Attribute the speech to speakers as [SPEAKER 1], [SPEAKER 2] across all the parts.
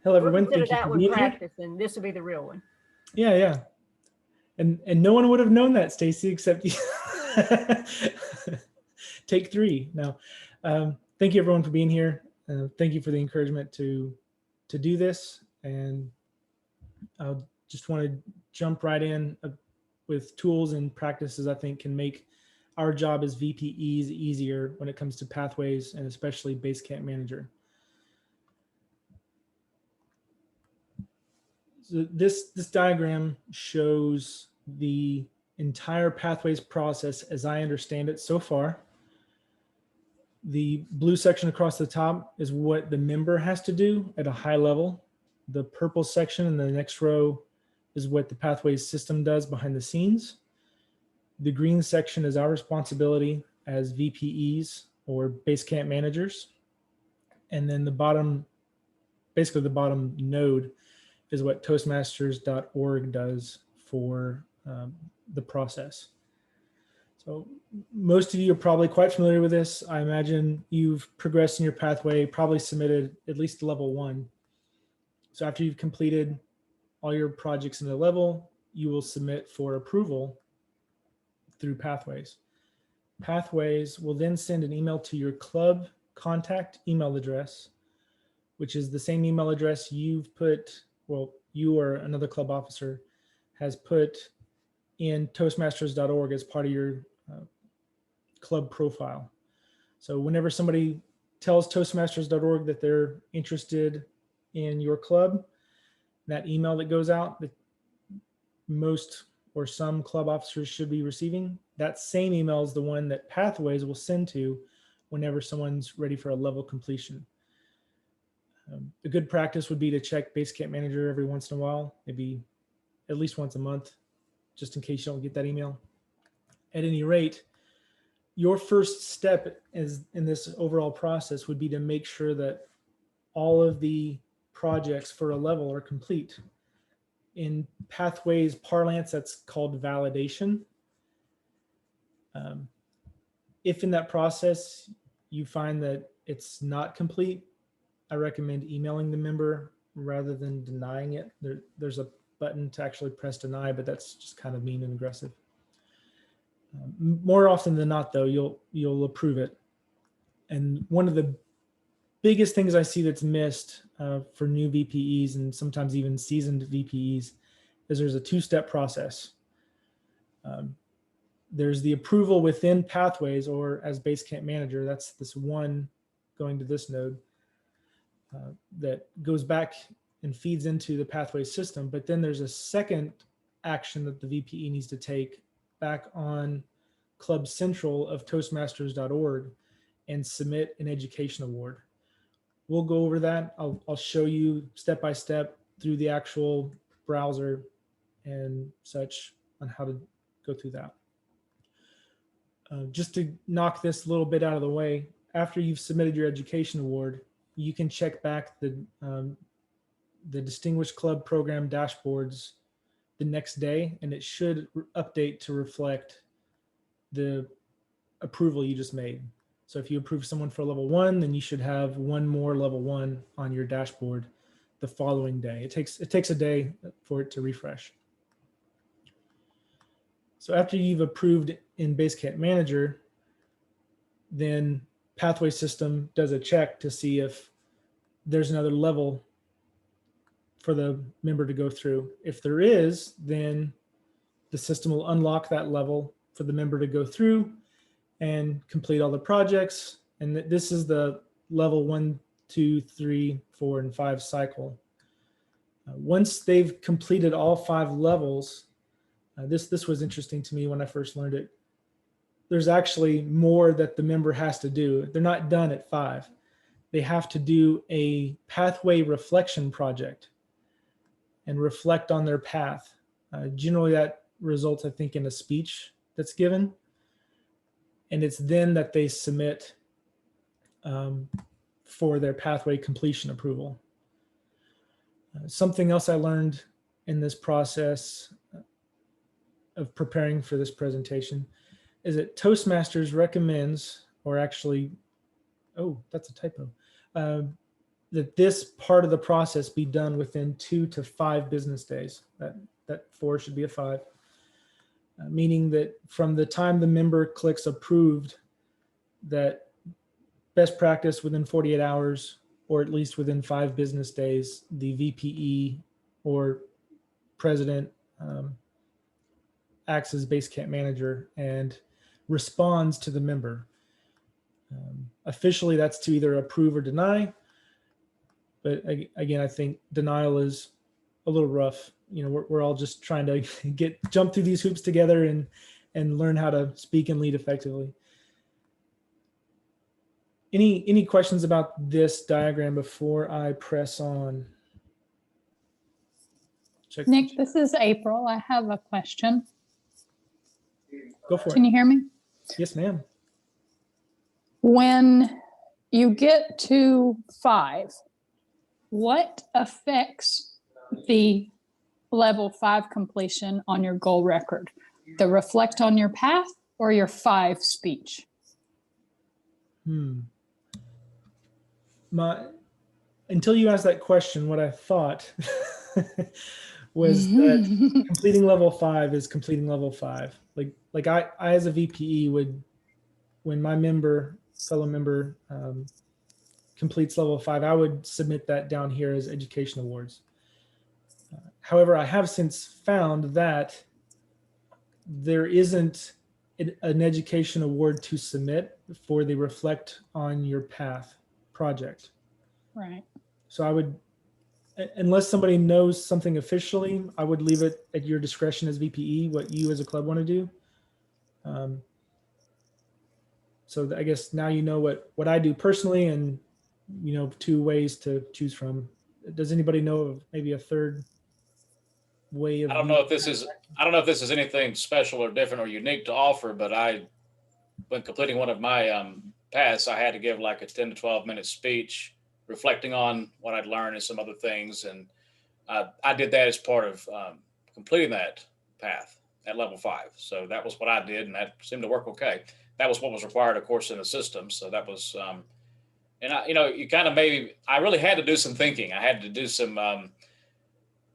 [SPEAKER 1] Hello,
[SPEAKER 2] We'll
[SPEAKER 1] everyone.
[SPEAKER 2] consider
[SPEAKER 1] Thank you
[SPEAKER 2] that
[SPEAKER 1] for
[SPEAKER 2] one
[SPEAKER 1] being here.
[SPEAKER 2] practice, and this will be the real one.
[SPEAKER 1] Yeah, yeah. And no one would have known that, Stacy, except you. Take three. Now, thank you everyone for being here. Thank you for the encouragement to do this. And I just want to jump right in with tools and practices I think can make our job as VPEs easier when it comes to pathways and especially Basecamp Manager. So this diagram shows the entire pathways process as I understand it so far. The blue section across the top is what the member has to do at a high level. The purple section in the next row is what the pathways system does behind the scenes. The green section is our responsibility as VPEs or Basecamp managers. And then the bottom, basically the bottom node is what Toastmasters.org does for the process. So most of you are probably quite familiar with this. I imagine you've progressed in your pathway, probably submitted at least level 1. So after you've completed all your projects in the level, you will submit for approval through Pathways. Pathways will then send an email to your club contact email address, which is the same email address you've put, well, you or another club officer has put in Toastmasters.org as part of your club profile. So whenever somebody tells Toastmasters.org that they're interested in your club, that email that goes out that most or some club officers should be receiving, that same email is the one that Pathways will send to whenever someone's ready for a level completion. A good practice would be to check Basecamp Manager every once in a while, maybe at least once a month, just in case you don't get that email. At any rate, your first step is in this overall process would be to make sure that all of the projects for a level are complete. In Pathways parlance, that's called validation. If in that process you find that it's not complete, I recommend emailing the member rather than denying it. There's a button to actually press deny, but that's just kind of mean and aggressive. More often than not, though, you'll approve it. And one of the biggest things I see that's missed for new VPEs and sometimes even seasoned VPEs is there's a two-step process. There's the approval within Pathways or as Basecamp Manager. That's this one going to this node that goes back and feeds into the Pathways system. But then there's a second action that the VPE needs to take back on Club Central of Toastmasters.org and submit an education award. We'll go over that. I'll show you step by step through the actual browser and such on how to go through that. Just to knock this a little bit out of the way, after you've submitted your education award, you can check back the Distinguished Club Program dashboards the next day, and it should update to reflect the approval you just made. So if you approve someone for level 1, then you should have one more level 1 on your dashboard the following day. It takes a day for it to refresh. So after you've approved in Basecamp Manager, then Pathway System does a check to see if there's another level for the member to go through. If there is, then the system will unlock that level for the member to go through and complete all the projects. And this is the level 1, 2, 3, 4, and 5 cycle. Once they've completed all 5 levels, this was interesting to me when I first learned it. There's actually more that the member has to do. They're not done at 5. They have to do a pathway reflection project and reflect on their path. Generally that results, I think, in a speech that's given. And it's then that they submit for their pathway completion approval. Something else I learned in this process of preparing for this presentation is that Toastmasters recommends, or actually, oh, that's a typo. that this part of the process be done within 2 to 5 business days. That 4 should be a 5. Meaning that from the time the member clicks approved, that best practice within 48 hours, or at least within 5 business days, the VPE or president acts as base camp manager and responds to the member. Officially, that's to either approve or deny. But again, I think denial is a little rough. You know, we're all just trying to jump through these hoops together and learn how to speak and lead effectively. Any questions about this diagram before I press on?
[SPEAKER 2] Nick, this is April. I have a question.
[SPEAKER 1] Go for it.
[SPEAKER 2] Can you hear me?
[SPEAKER 1] Yes, ma'am.
[SPEAKER 2] When you get to 5, what affects the level 5 completion on your goal record? The reflect on your path or your 5 speech?
[SPEAKER 1] Until you asked that question, what I thought was that completing level 5 is completing level 5. Like I as a VPE would, when my fellow member completes level 5, I would submit that down here as education awards. However, I have since found that there isn't an education award to submit for the reflect on your path project.
[SPEAKER 2] Right.
[SPEAKER 1] So I would, unless somebody knows something officially, I would leave it at your discretion as VPE, what you as a club want to do. So I guess now you know what I do personally, and you know 2 ways to choose from. Does anybody know of maybe a third way of?
[SPEAKER 3] I don't know if this is anything special or different or unique to offer, but when completing one of my paths, I had to give like a 10 to 12 minute speech reflecting on what I'd learned and some other things, and I did that as part of completing that path at level 5. So that was what I did, and that seemed to work okay. That was what was required, of course, in the system. So that was, and I really had to do some thinking. I had to do some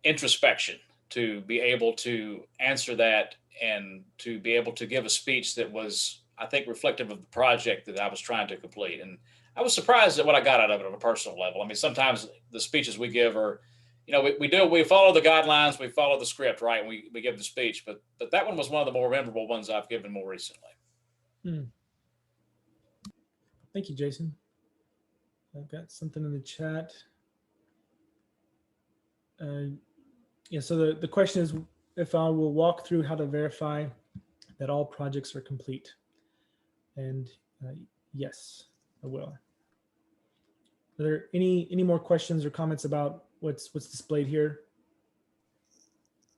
[SPEAKER 3] introspection to be able to answer that and to be able to give a speech that was, I think, reflective of the project that I was trying to complete. And I was surprised at what I got out of it on a personal level. I mean, sometimes the speeches we give are, you know, we follow the guidelines, we follow the script, right? And we give the speech, but that one was one of the more memorable ones I've given more recently.
[SPEAKER 1] Thank you, Jason. I've got something in the chat. Yeah, so the question is if I will walk through how to verify that all projects are complete. And yes, I will. Are there any more questions or comments about what's displayed here?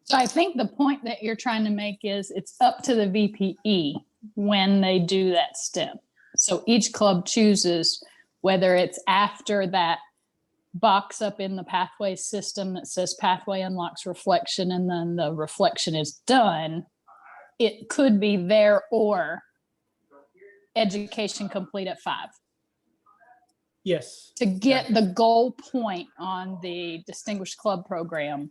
[SPEAKER 2] So I think the point that you're trying to make is it's up to the VPE when they do that step. So each club chooses whether it's after that box up in the pathways system that says pathway unlocks reflection, and then the reflection is done. It could be there or education complete at 5.
[SPEAKER 1] Yes.
[SPEAKER 2] To get the goal point on the Distinguished Club program,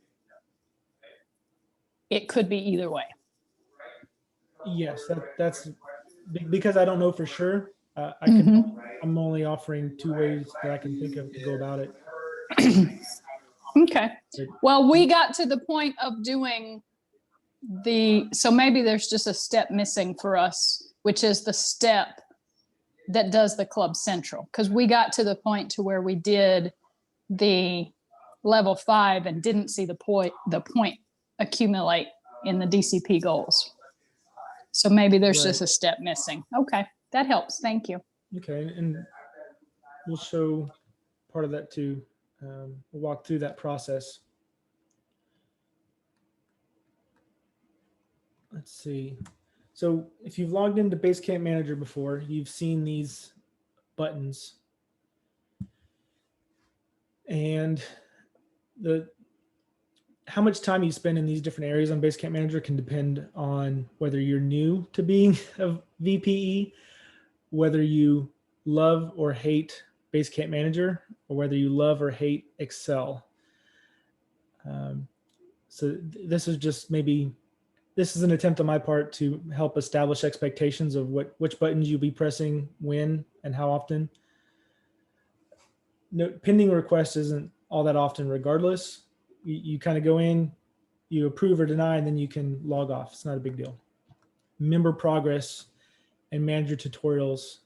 [SPEAKER 2] it could be either way.
[SPEAKER 1] Yes, that's because I don't know for sure. I'm only offering 2 ways that I can think of to go about it.
[SPEAKER 2] Okay. Well, we got to the point of doing so maybe there's just a step missing for us, which is the step that does the club central, because we got to the point to where we did the level 5 and didn't see the point accumulate in the DCP goals. So maybe there's just a step missing. Okay, that helps. Thank you.
[SPEAKER 1] Okay, and we'll show part of that too. We'll walk through that process. Let's see. So if you've logged into Basecamp Manager before, you've seen these buttons. And how much time you spend in these different areas on Basecamp Manager can depend on whether you're new to being a VPE, whether you love or hate Basecamp Manager, or whether you love or hate Excel. So this is just this is an attempt on my part to help establish expectations of which buttons you'll be pressing when and how often. No, pending request isn't all that often regardless. You kind of go in, you approve or deny, and then you can log off. It's not a big deal. Member progress and manager tutorials,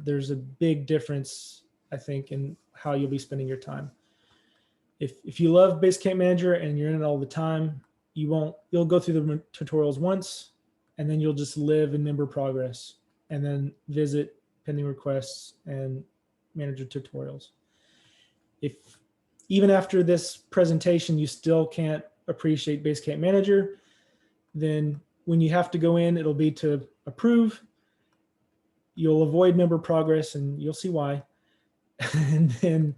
[SPEAKER 1] there's a big difference, I think, in how you'll be spending your time. If you love Basecamp Manager and you're in it all the time, you'll go through the tutorials once, and then you'll just live in member progress and then visit pending requests and manager tutorials. If even after this presentation, you still can't appreciate Basecamp Manager, then when you have to go in, it'll be to approve. You'll avoid member progress, and you'll see why. And then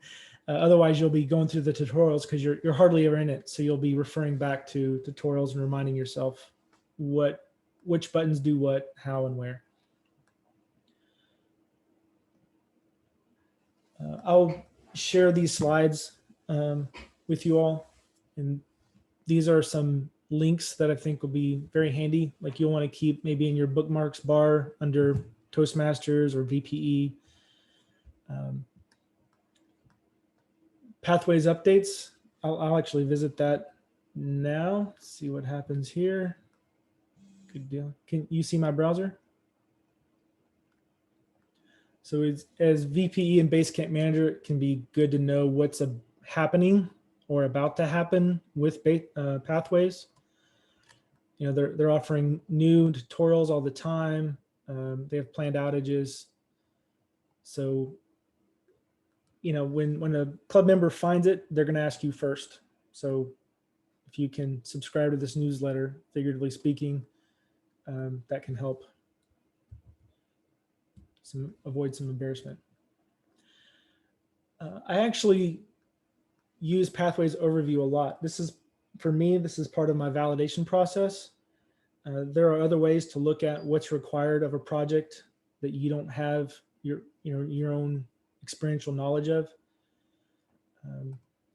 [SPEAKER 1] otherwise, you'll be going through the tutorials because you're hardly ever in it. So you'll be referring back to tutorials and reminding yourself which buttons do what, how, and where. I'll share these slides with you all, and these are some links that I think will be very handy. Like you'll want to keep maybe in your bookmarks bar under Toastmasters or VPE. Pathways updates. I'll actually visit that now. See what happens here. Good deal. Can you see my browser? So as VPE and Basecamp Manager, it can be good to know what's happening or about to happen with Pathways. You know, they're offering new tutorials all the time. They have planned outages. So, you know, when a club member finds it, they're going to ask you first. So if you can subscribe to this newsletter, figuratively speaking, that can help avoid some embarrassment. I actually use Pathways Overview a lot. For me, this is part of my validation process. There are other ways to look at what's required of a project that you don't have your own experiential knowledge of.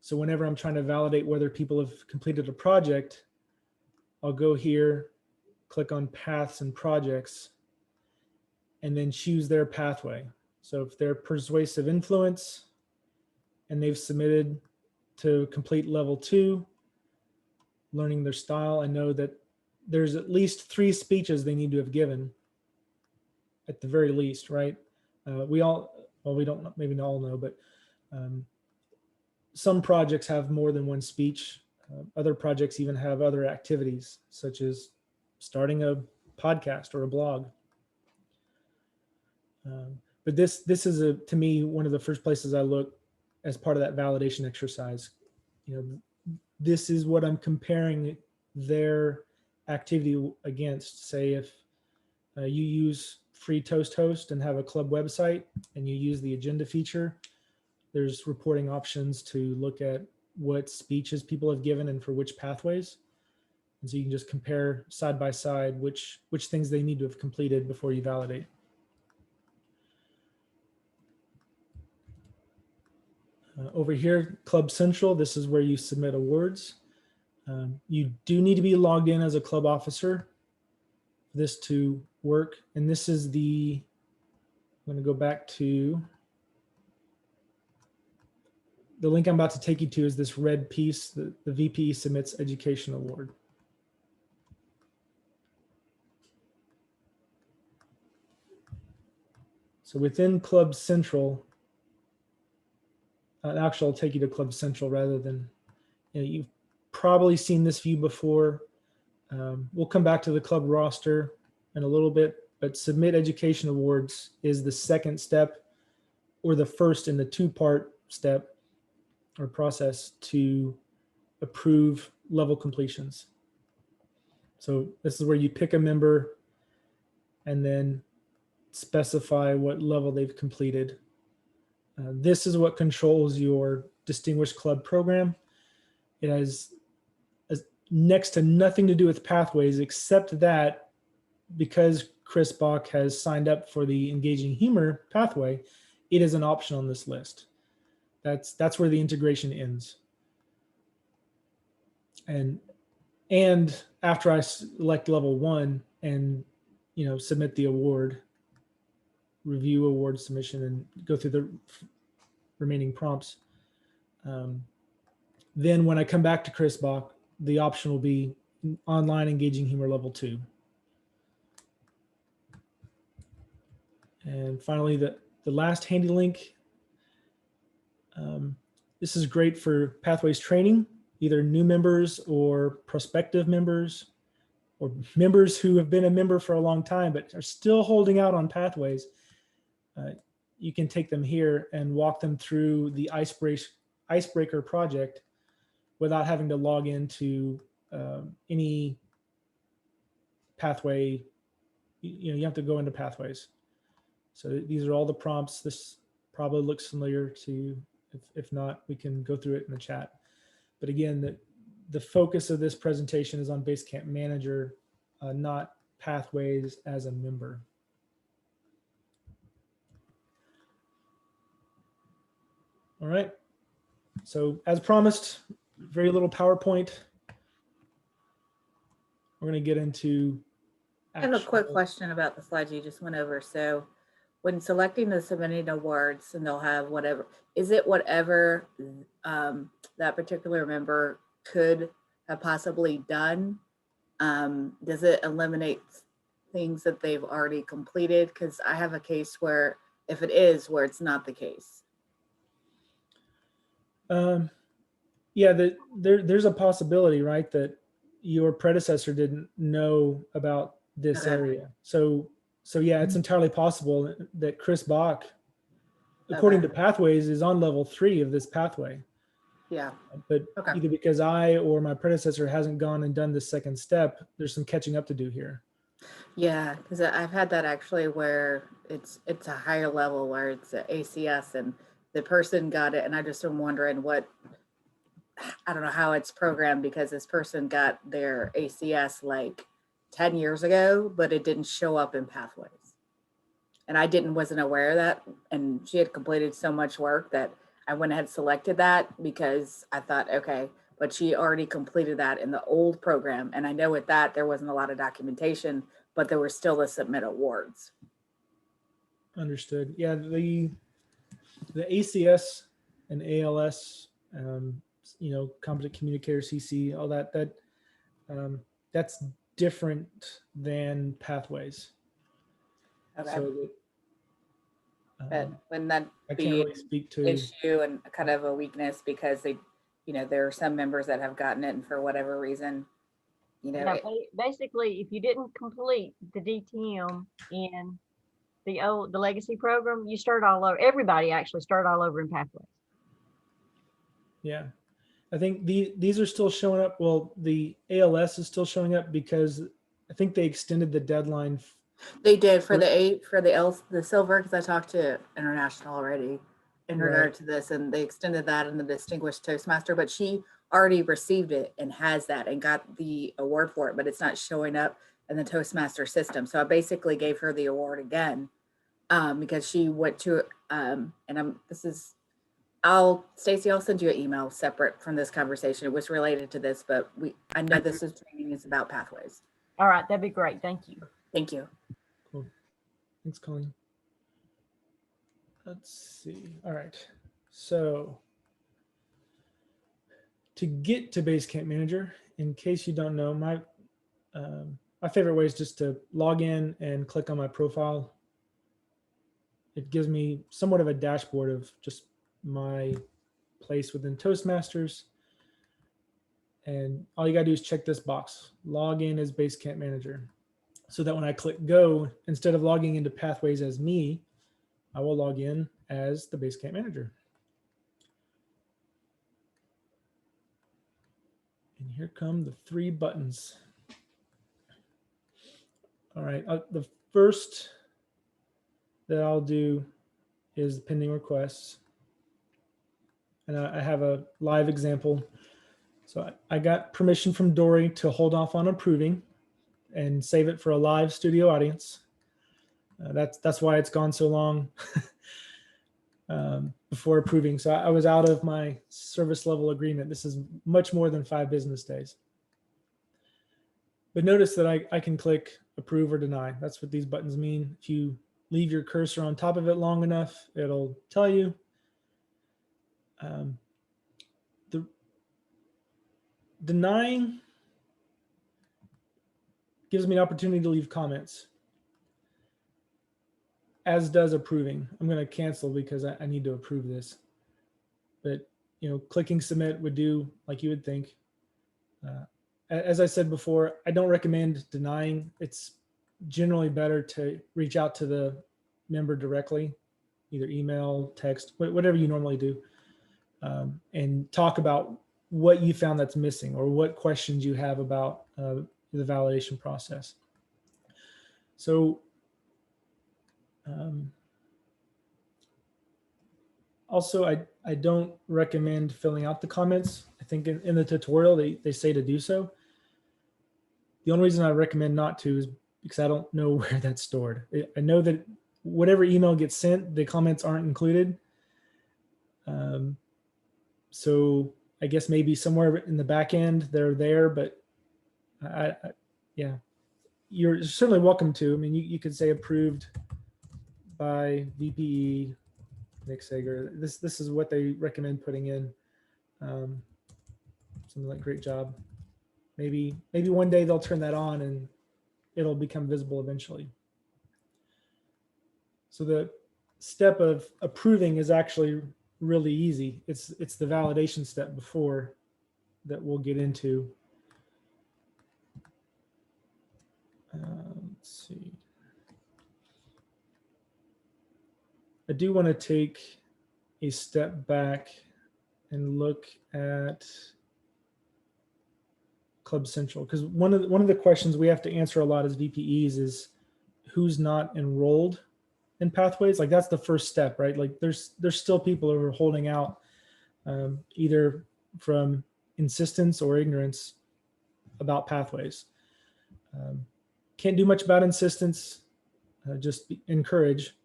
[SPEAKER 1] So whenever I'm trying to validate whether people have completed a project, I'll go here, click on paths and projects, and then choose their pathway. So if they're persuasive influence and they've submitted to complete level 2, learning their style, I know that there's at least 3 speeches they need to have given at the very least, right? We don't maybe not all know, but some projects have more than 1 speech. Other projects even have other activities, such as starting a podcast or a blog. But this is to me, one of the first places I look as part of that validation exercise. You know, this is what I'm comparing their activity against. Say if you use free Toast Host and have a club website and you use the agenda feature, there's reporting options to look at what speeches people have given and for which pathways. And so you can just compare side by side which things they need to have completed before you validate. Over here, Club Central, this is where you submit awards. You do need to be logged in as a club officer for this to work. And this is I'm going to go back to the link I'm about to take you to is this red piece, the VPE submits education award. So within Club Central, actually, I'll take you to Club Central rather than, you've probably seen this view before. We'll come back to the club roster in a little bit, but submit education awards is the second step or the first in the 2-part step or process to approve level completions. So this is where you pick a member and then specify what level they've completed. This is what controls your Distinguished Club program. It has next to nothing to do with Pathways, except that because Chris Bach has signed up for the Engaging Humor pathway, it is an option on this list. That's where the integration ends. And after I select level 1 and submit the award, review award submission, and go through the remaining prompts, then when I come back to Chris Bach, the option will be online engaging humor level 2. And finally, the last handy link. This is great for Pathways training, either new members or prospective members, or members who have been a member for a long time but are still holding out on Pathways. You can take them here and walk them through the icebreaker project without having to log into any pathway. You have to go into Pathways. So these are all the prompts. This probably looks familiar to you. If not, we can go through it in the chat. But again, the focus of this presentation is on Basecamp Manager, not Pathways as a member. All right. So as promised, very little PowerPoint. We're going to get into
[SPEAKER 4] I have a quick question about the slides you just went over. So when selecting the submitting awards, and they'll have whatever, is it whatever that particular member could have possibly done? Does it eliminate things that they've already completed? Because I have a case where if it is, where it's not the case.
[SPEAKER 1] Yeah, there's a possibility, right, that your predecessor didn't know about this area. So yeah, it's entirely possible that Chris Bach, according to Pathways, is on level 3 of this pathway.
[SPEAKER 4] Yeah.
[SPEAKER 1] But either because I or my predecessor hasn't gone and done the second step, there's some catching up to do here.
[SPEAKER 4] Yeah, because I've had that actually where it's a higher level where it's a ACS and the person got it, and I just am wondering I don't know how it's programmed, because this person got their ACS like 10 years ago, but it didn't show up in Pathways. And I wasn't aware of that. And she had completed so much work that I went ahead and selected that because I thought, okay, but she already completed that in the old program. And I know with that, there wasn't a lot of documentation, but there were still the submit awards.
[SPEAKER 1] Understood. Yeah, the ACS and ALS, competent communicator, CC, all that's different than Pathways.
[SPEAKER 4] Okay.
[SPEAKER 1] So
[SPEAKER 4] but when that
[SPEAKER 1] I can't really speak to
[SPEAKER 4] issue and kind of a weakness, because they, there are some members that have gotten it and for whatever reason,
[SPEAKER 5] basically, if you didn't complete the DTM in the legacy program, you start all over. Everybody actually start all over in Pathways.
[SPEAKER 1] Yeah. I think these are still showing up. Well, the ALS is still showing up because I think they extended the deadline.
[SPEAKER 4] They did for the silver, because I talked to International already in regard to this, and they extended that in the distinguished Toastmaster, but she already received it and has that and got the award for it, but it's not showing up in the Toastmaster system. So I basically gave her the award again because she went to Stacy, I'll send you an email separate from this conversation. It was related to this, but I know this is training is about Pathways.
[SPEAKER 5] All right, that'd be great. Thank you.
[SPEAKER 4] Thank you.
[SPEAKER 1] Cool. Thanks, Colleen. Let's see. All right. So to get to Basecamp Manager, in case you don't know, my favorite way is just to log in and click on my profile. It gives me somewhat of a dashboard of just my place within Toastmasters. And all you gotta do is check this box, log in as Basecamp Manager. So that when I click go, instead of logging into Pathways as me, I will log in as the Basecamp Manager. And here come the 3 buttons. All right, the first that I'll do is pending requests. And I have a live example. So I got permission from Dory to hold off on approving and save it for a live studio audience. That's why it's gone so long. before approving. So I was out of my service level agreement. This is much more than 5 business days. But notice that I can click approve or deny. That's what these buttons mean. If you leave your cursor on top of it long enough, it'll tell you. The denying gives me an opportunity to leave comments, as does approving. I'm going to cancel because I need to approve this. But clicking submit would do like you would think. As I said before, I don't recommend denying. It's generally better to reach out to the member directly, either email, text, whatever you normally do, and talk about what you found that's missing or what questions you have about the validation process. So also, I don't recommend filling out the comments. I think in the tutorial, they say to do so. The only reason I recommend not to is because I don't know where that's stored. I know that whatever email gets sent, the comments aren't included. So I guess maybe somewhere in the back end they're there, but yeah, you're certainly welcome to. I mean, you could say approved by VPE Nick Sager. This is what they recommend putting in. Something like great job. Maybe one day they'll turn that on and it'll become visible eventually. So the step of approving is actually really easy. It's the validation step before that we'll get into. Let's see. I do want to take a step back and look at Club Central, because one of the questions we have to answer a lot as VPEs is who's not enrolled in Pathways. Like that's the first step, right? Like there's still people who are holding out, either from insistence or ignorance about Pathways. Can't do much about insistence, just encourage.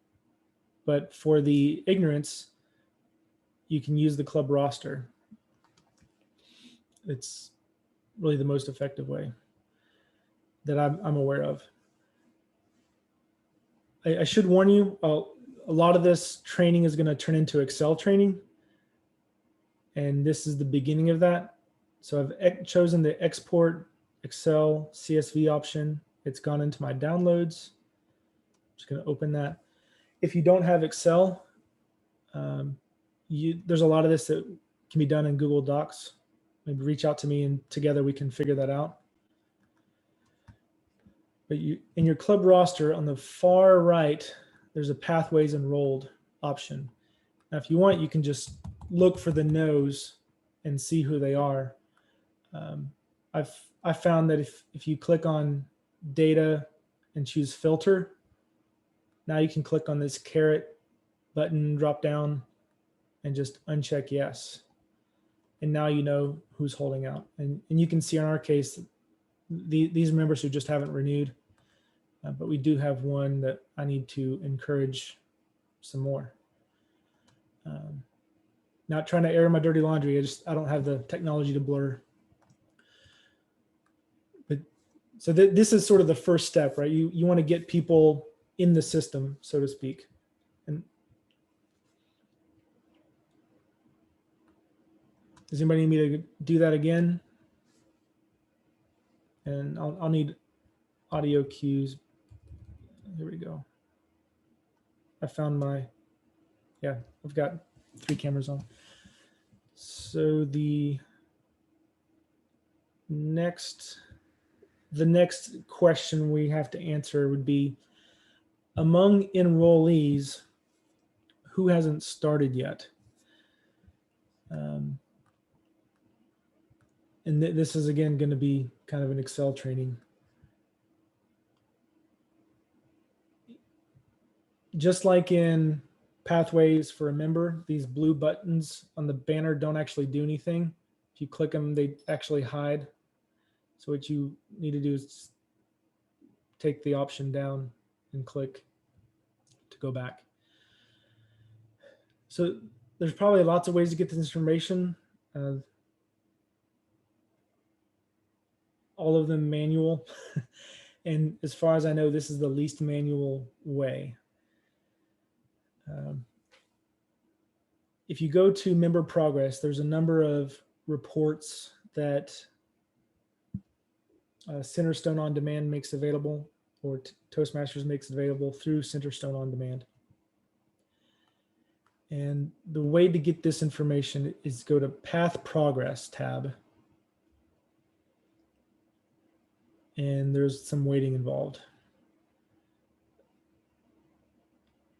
[SPEAKER 1] But for the ignorance, you can use the club roster. It's really the most effective way that I'm aware of. I should warn you, a lot of this training is going to turn into Excel training. And this is the beginning of that. So I've chosen the export Excel CSV option. It's gone into my downloads. I'm just going to open that. If you don't have Excel, there's a lot of this that can be done in Google Docs. Maybe reach out to me and together we can figure that out. But in your club roster on the far right, there's a Pathways Enrolled option. Now, if you want, you can just look for the no's and see who they are. I've found that if you click on data and choose filter, now you can click on this caret button drop down and just uncheck yes. And now you know who's holding out. And you can see in our case, these members who just haven't renewed, but we do have one that I need to encourage some more. Not trying to air my dirty laundry. I don't have the technology to blur. But so this is sort of the first step, right? You want to get people in the system, so to speak. And does anybody need me to do that again? And I'll need audio cues. Here we go. I found I've got 3 cameras on. So the next question we have to answer would be, among enrollees, who hasn't started yet? And this is again going to be kind of an Excel training. Just like in Pathways for a member, these blue buttons on the banner don't actually do anything. If you click them, they actually hide. So what you need to do is take the option down and click to go back. So there's probably lots of ways to get this information. All of them manual. And as far as I know, this is the least manual way. If you go to member progress, there's a number of reports that Centerstone On Demand makes available, or Toastmasters makes available through Centerstone On Demand. And the way to get this information is go to Path Progress tab. And there's some waiting involved.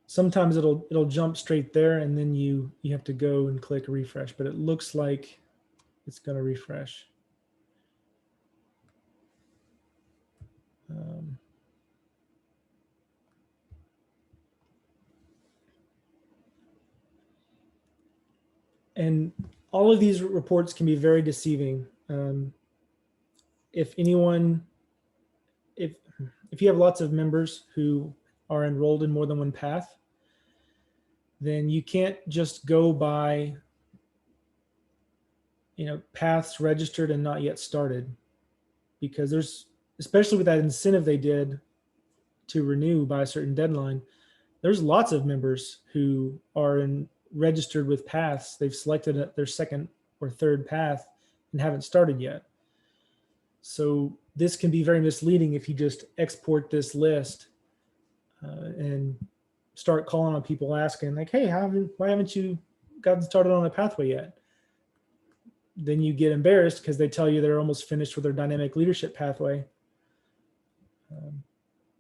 [SPEAKER 1] Sometimes it'll jump straight there, and then you have to go and click refresh, but it looks like it's going to refresh. And all of these reports can be very deceiving. If anyone, if you have lots of members who are enrolled in more than one path, then you can't just go by, paths registered and not yet started, because there's, especially with that incentive they did to renew by a certain deadline, there's lots of members who are registered with paths. They've selected their second or third path and haven't started yet. So this can be very misleading if you just export this list and start calling on people asking like, hey, why haven't you gotten started on a pathway yet? Then you get embarrassed because they tell you they're almost finished with their dynamic leadership pathway.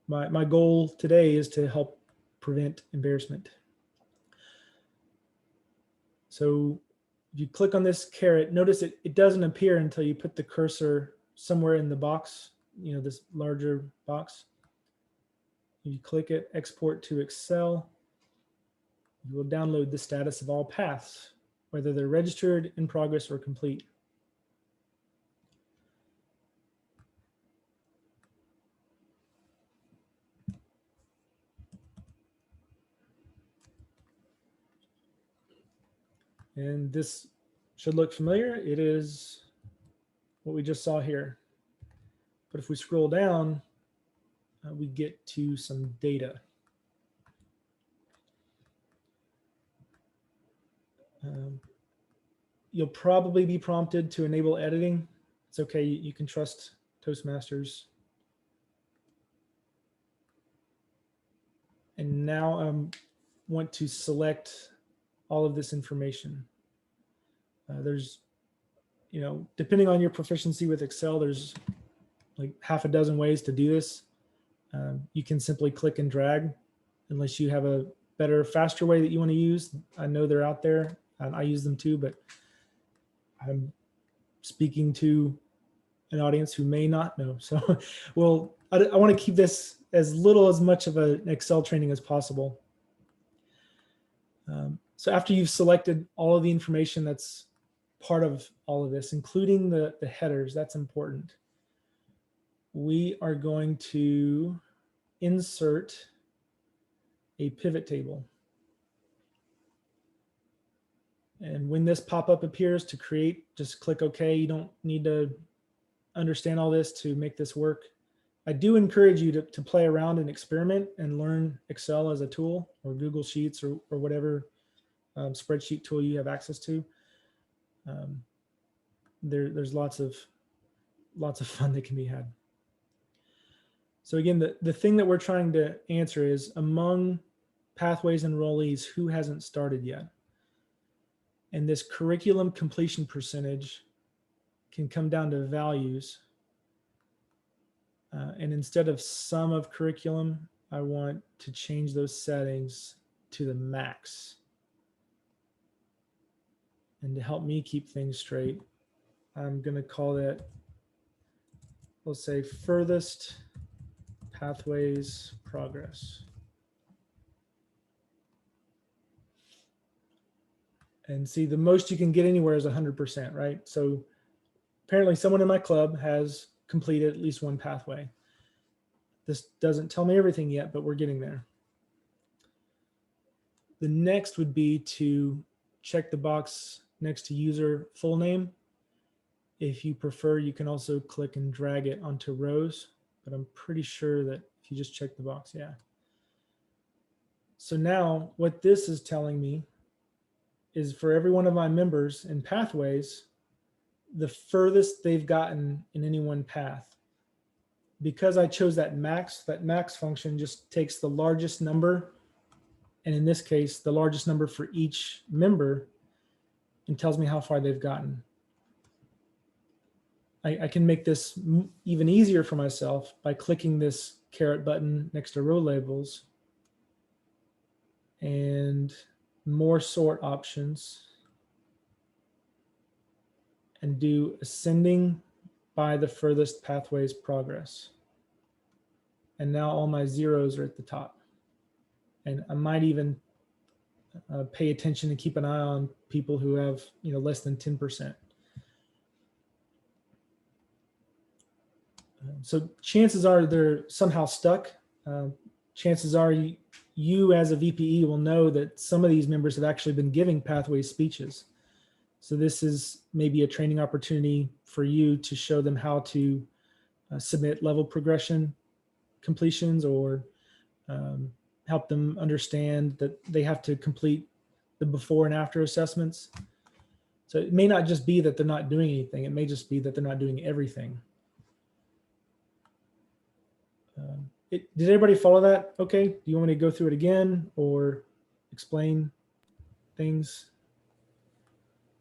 [SPEAKER 1] My goal today is to help prevent embarrassment. So if you click on this caret, notice it doesn't appear until you put the cursor somewhere in the box, this larger box. You click it, export to Excel. You will download the status of all paths, whether they're registered, in progress, or complete. And this should look familiar. It is what we just saw here. But if we scroll down, we get to some data. You'll probably be prompted to enable editing. It's okay, you can trust Toastmasters. And now I want to select all of this information. There's, depending on your proficiency with Excel, there's like half a dozen ways to do this. You can simply click and drag, unless you have a better, faster way that you want to use. I know they're out there. I use them too, but I'm speaking to an audience who may not know. So, well, I want to keep this as much of an Excel training as possible. So after you've selected all of the information that's part of all of this, including the headers, that's important. We are going to insert a pivot table. And when this pop-up appears to create, just click OK. You don't need to understand all this to make this work. I do encourage you to play around and experiment and learn Excel as a tool, or Google Sheets, or whatever spreadsheet tool you have access to. There's lots of fun that can be had. So again, the thing that we're trying to answer is, among Pathways enrollees, who hasn't started yet? And this curriculum completion percentage can come down to values. And instead of sum of curriculum, I want to change those settings to the max. And to help me keep things straight, I'm going to call that, we'll say, furthest Pathways progress. And see, the most you can get anywhere is 100%, right? So apparently someone in my club has completed at least one pathway. This doesn't tell me everything yet, but we're getting there. The next would be to check the box next to user full name. If you prefer, you can also click and drag it onto rows, but I'm pretty sure that if you just check the box, yeah. So now what this is telling me is for every one of my members in pathways, the furthest they've gotten in any one path. Because I chose that max function just takes the largest number, and in this case, the largest number for each member, and tells me how far they've gotten. I can make this even easier for myself by clicking this caret button next to row labels and more sort options, and do ascending by the furthest pathway's progress. And now all my zeros are at the top. And I might even pay attention and keep an eye on people who have, less than 10%. So chances are they're somehow stuck. Chances are you as a VPE will know that some of these members have actually been giving pathway speeches. So this is maybe a training opportunity for you to show them how to submit level progression completions, or help them understand that they have to complete the before and after assessments. So it may not just be that they're not doing anything. It may just be that they're not doing everything. Did everybody follow that? Okay. Do you want me to go through it again or explain things?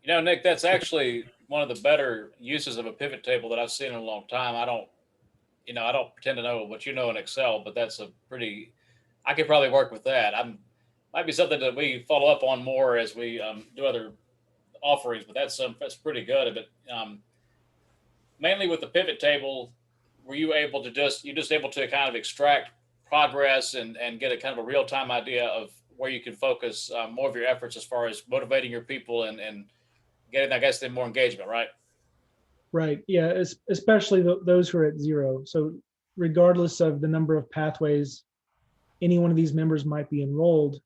[SPEAKER 3] Nick, that's actually one of the better uses of a pivot table that I've seen in a long time. I don't pretend to know what you know in Excel, but that's I could probably work with that. Might be something that we follow up on more as we do other offerings, but that's pretty good. But mainly with the pivot table, were you able to just able to kind of extract progress and get a kind of a real-time idea of where you can focus more of your efforts as far as motivating your people and getting, I guess, them more engagement, right?
[SPEAKER 1] Right. Yeah. Especially those who are at zero. So regardless of the number of pathways any one of these members might be enrolled,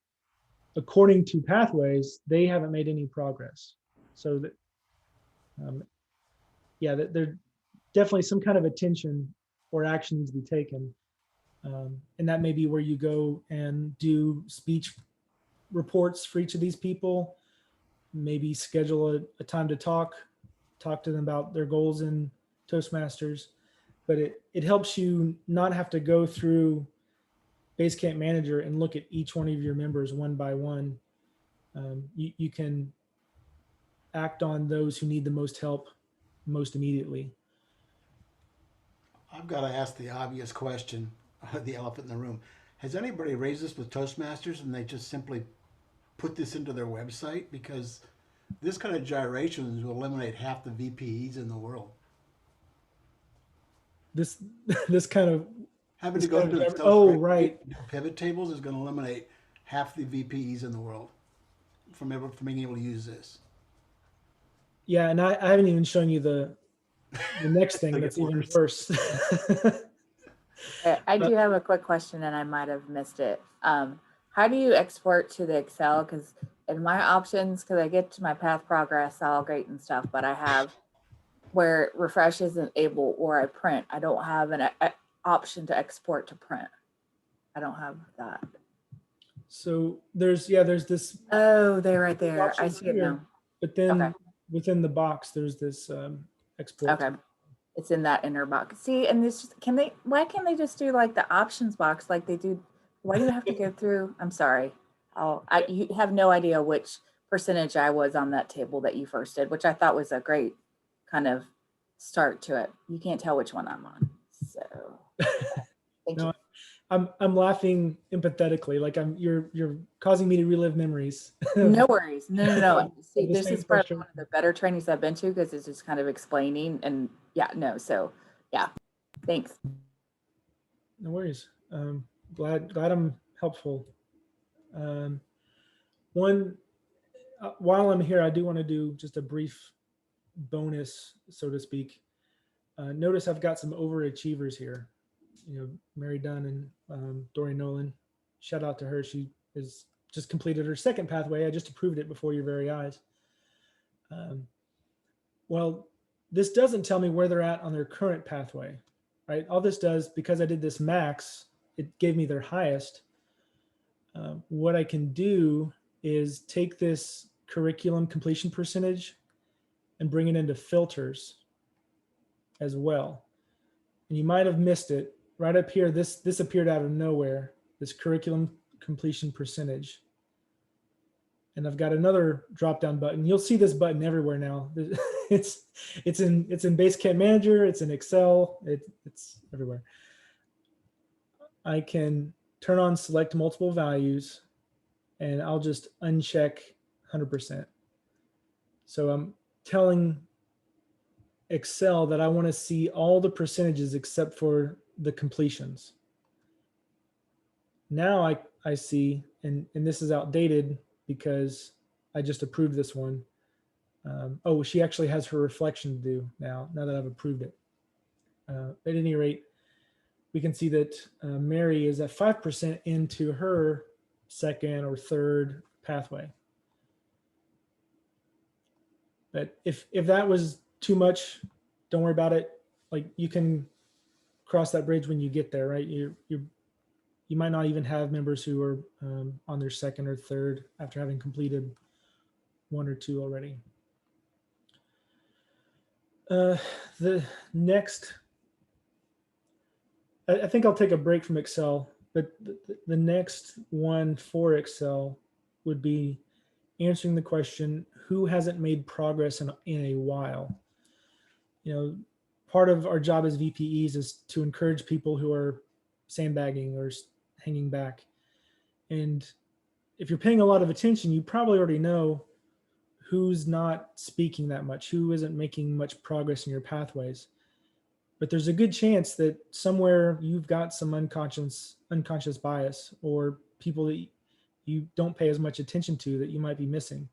[SPEAKER 1] according to pathways, they haven't made any progress. So that, yeah, there definitely some kind of attention or action needs to be taken. And that may be where you go and do speech reports for each of these people, maybe schedule a time to talk to them about their goals in Toastmasters. But it helps you not have to go through Basecamp Manager and look at each one of your members one by one. You can act on those who need the most help most immediately.
[SPEAKER 6] I've got to ask the obvious question, the elephant in the room. Has anybody raised this with Toastmasters and they just simply put this into their website? Because this kind of gyrations will eliminate half the VPEs in the world.
[SPEAKER 1] This kind of
[SPEAKER 6] having to go
[SPEAKER 1] through right
[SPEAKER 6] pivot tables is going to eliminate half the VPEs in the world from being able to use this.
[SPEAKER 1] Yeah, and I haven't even shown you the next thing that's even worse.
[SPEAKER 4] I do have a quick question and I might have missed it. How do you export to the Excel? Because in my options, because I get to my path progress, all great and stuff, but I have where refresh isn't able, or I print. I don't have an option to export to print. I don't have that.
[SPEAKER 1] So there's this.
[SPEAKER 4] Oh, they're right there. I see it now.
[SPEAKER 1] But then within the box, there's this export.
[SPEAKER 4] Okay. It's in that inner box. See, and this why can't they just do like the options box like they do? Why do you have to go through? I'm sorry. You have no idea which percentage I was on that table that you first did, which I thought was a great kind of start to it. You can't tell which one I'm on. So thank you.
[SPEAKER 1] I'm laughing empathetically, like you're causing me to relive memories.
[SPEAKER 4] No worries. No. See, this is probably one of the better trainings I've been to because it's just kind of explaining and so yeah. Thanks.
[SPEAKER 1] No worries. Glad I'm helpful. While I'm here, I do want to do just a brief bonus, so to speak. Notice I've got some overachievers here. Mary Dunn and Dory Nolan. Shout out to her. She is just completed her second pathway. I just approved it before your very eyes. Well, this doesn't tell me where they're at on their current pathway, right? All this does, because I did this max, it gave me their highest. What I can do is take this curriculum completion percentage and bring it into filters as well. And you might have missed it right up here. This appeared out of nowhere, this curriculum completion percentage. And I've got another drop down button. You'll see this button everywhere now. It's in Basecamp Manager, it's in Excel, it's everywhere. I can turn on select multiple values, and I'll just uncheck 100%. So I'm telling Excel that I want to see all the percentages except for the completions. Now I see, and this is outdated because I just approved this one. Oh, she actually has her reflection to do now that I've approved it. At any rate, we can see that Mary is at 5% into her second or third pathway. But if that was too much, don't worry about it. Like, you can cross that bridge when you get there, right? You might not even have members who are on their second or third after having completed one or two already. The next, I think I'll take a break from Excel, but the next one for Excel would be answering the question, who hasn't made progress in a while? You know, part of our job as VPEs is to encourage people who are sandbagging or hanging back. And if you're paying a lot of attention, you probably already know who's not speaking that much, who isn't making much progress in your pathways. But there's a good chance that somewhere you've got some unconscious bias, or people that you don't pay as much attention to that you might be missing.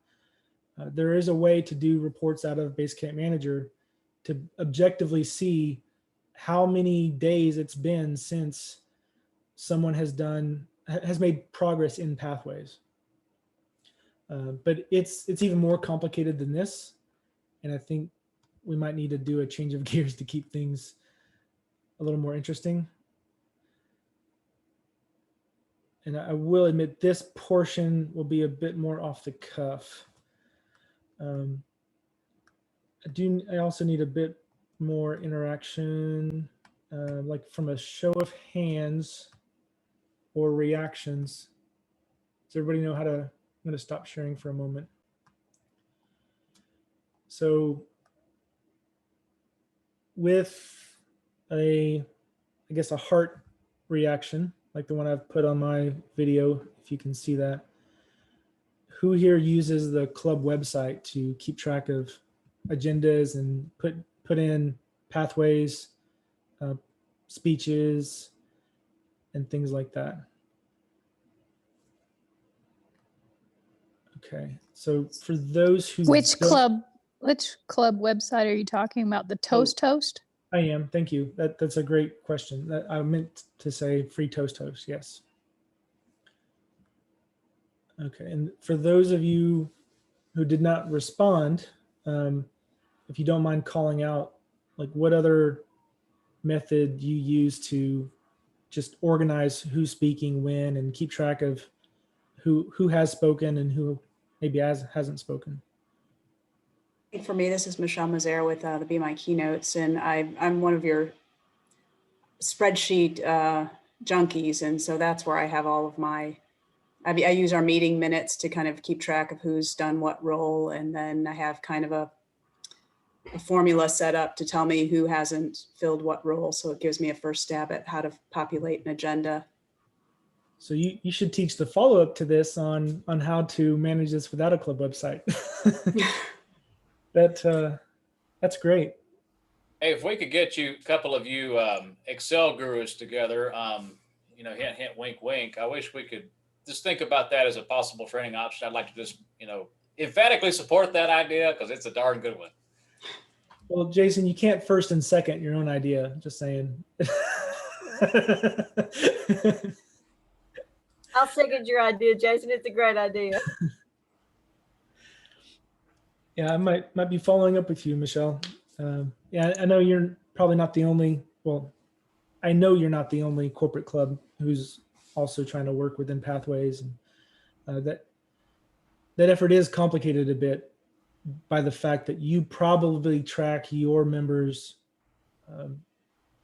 [SPEAKER 1] There is a way to do reports out of Basecamp Manager to objectively see how many days it's been since someone has made progress in pathways. But it's even more complicated than this. And I think we might need to do a change of gears to keep things a little more interesting. And I will admit this portion will be a bit more off the cuff. I also need a bit more interaction, like from a show of hands or reactions. Does everybody know how to? I'm going to stop sharing for a moment. So with I guess a heart reaction, like the one I've put on my video, if you can see that. Who here uses the club website to keep track of agendas and put in pathways, speeches, and things like that? Okay, so for those who
[SPEAKER 2] Which club website are you talking about? The Toast?
[SPEAKER 1] I am, thank you. That's a great question. I meant to say free Toast, yes. Okay, and for those of you who did not respond, if you don't mind calling out, like, what other method you use to just organize who's speaking when and keep track of who has spoken and who maybe hasn't spoken.
[SPEAKER 7] For me, this is Michelle Mazer with the Be My Keynotes, and I'm one of your spreadsheet junkies, and so that's where I have all of my, I use our meeting minutes to kind of keep track of who's done what role, and then I have kind of a formula set up to tell me who hasn't filled what role, so it gives me a first stab at how to populate an agenda.
[SPEAKER 1] So you should teach the follow-up to this on how to manage this without a club website. That's great.
[SPEAKER 3] Hey, if we could get a couple of you Excel gurus together, hint, hint, wink, wink. I wish we could just think about that as a possible training option. I'd like to just, emphatically support that idea because it's a darn good one.
[SPEAKER 1] Well, Jason, you can't first and second your own idea. Just saying.
[SPEAKER 5] I'll second your idea, Jason. It's a great idea.
[SPEAKER 1] Yeah, I might be following up with you, Michelle. Yeah, I know you're probably not the only, well, I know you're not the only corporate club who's also trying to work within Pathways, and that effort is complicated a bit by the fact that you probably track your members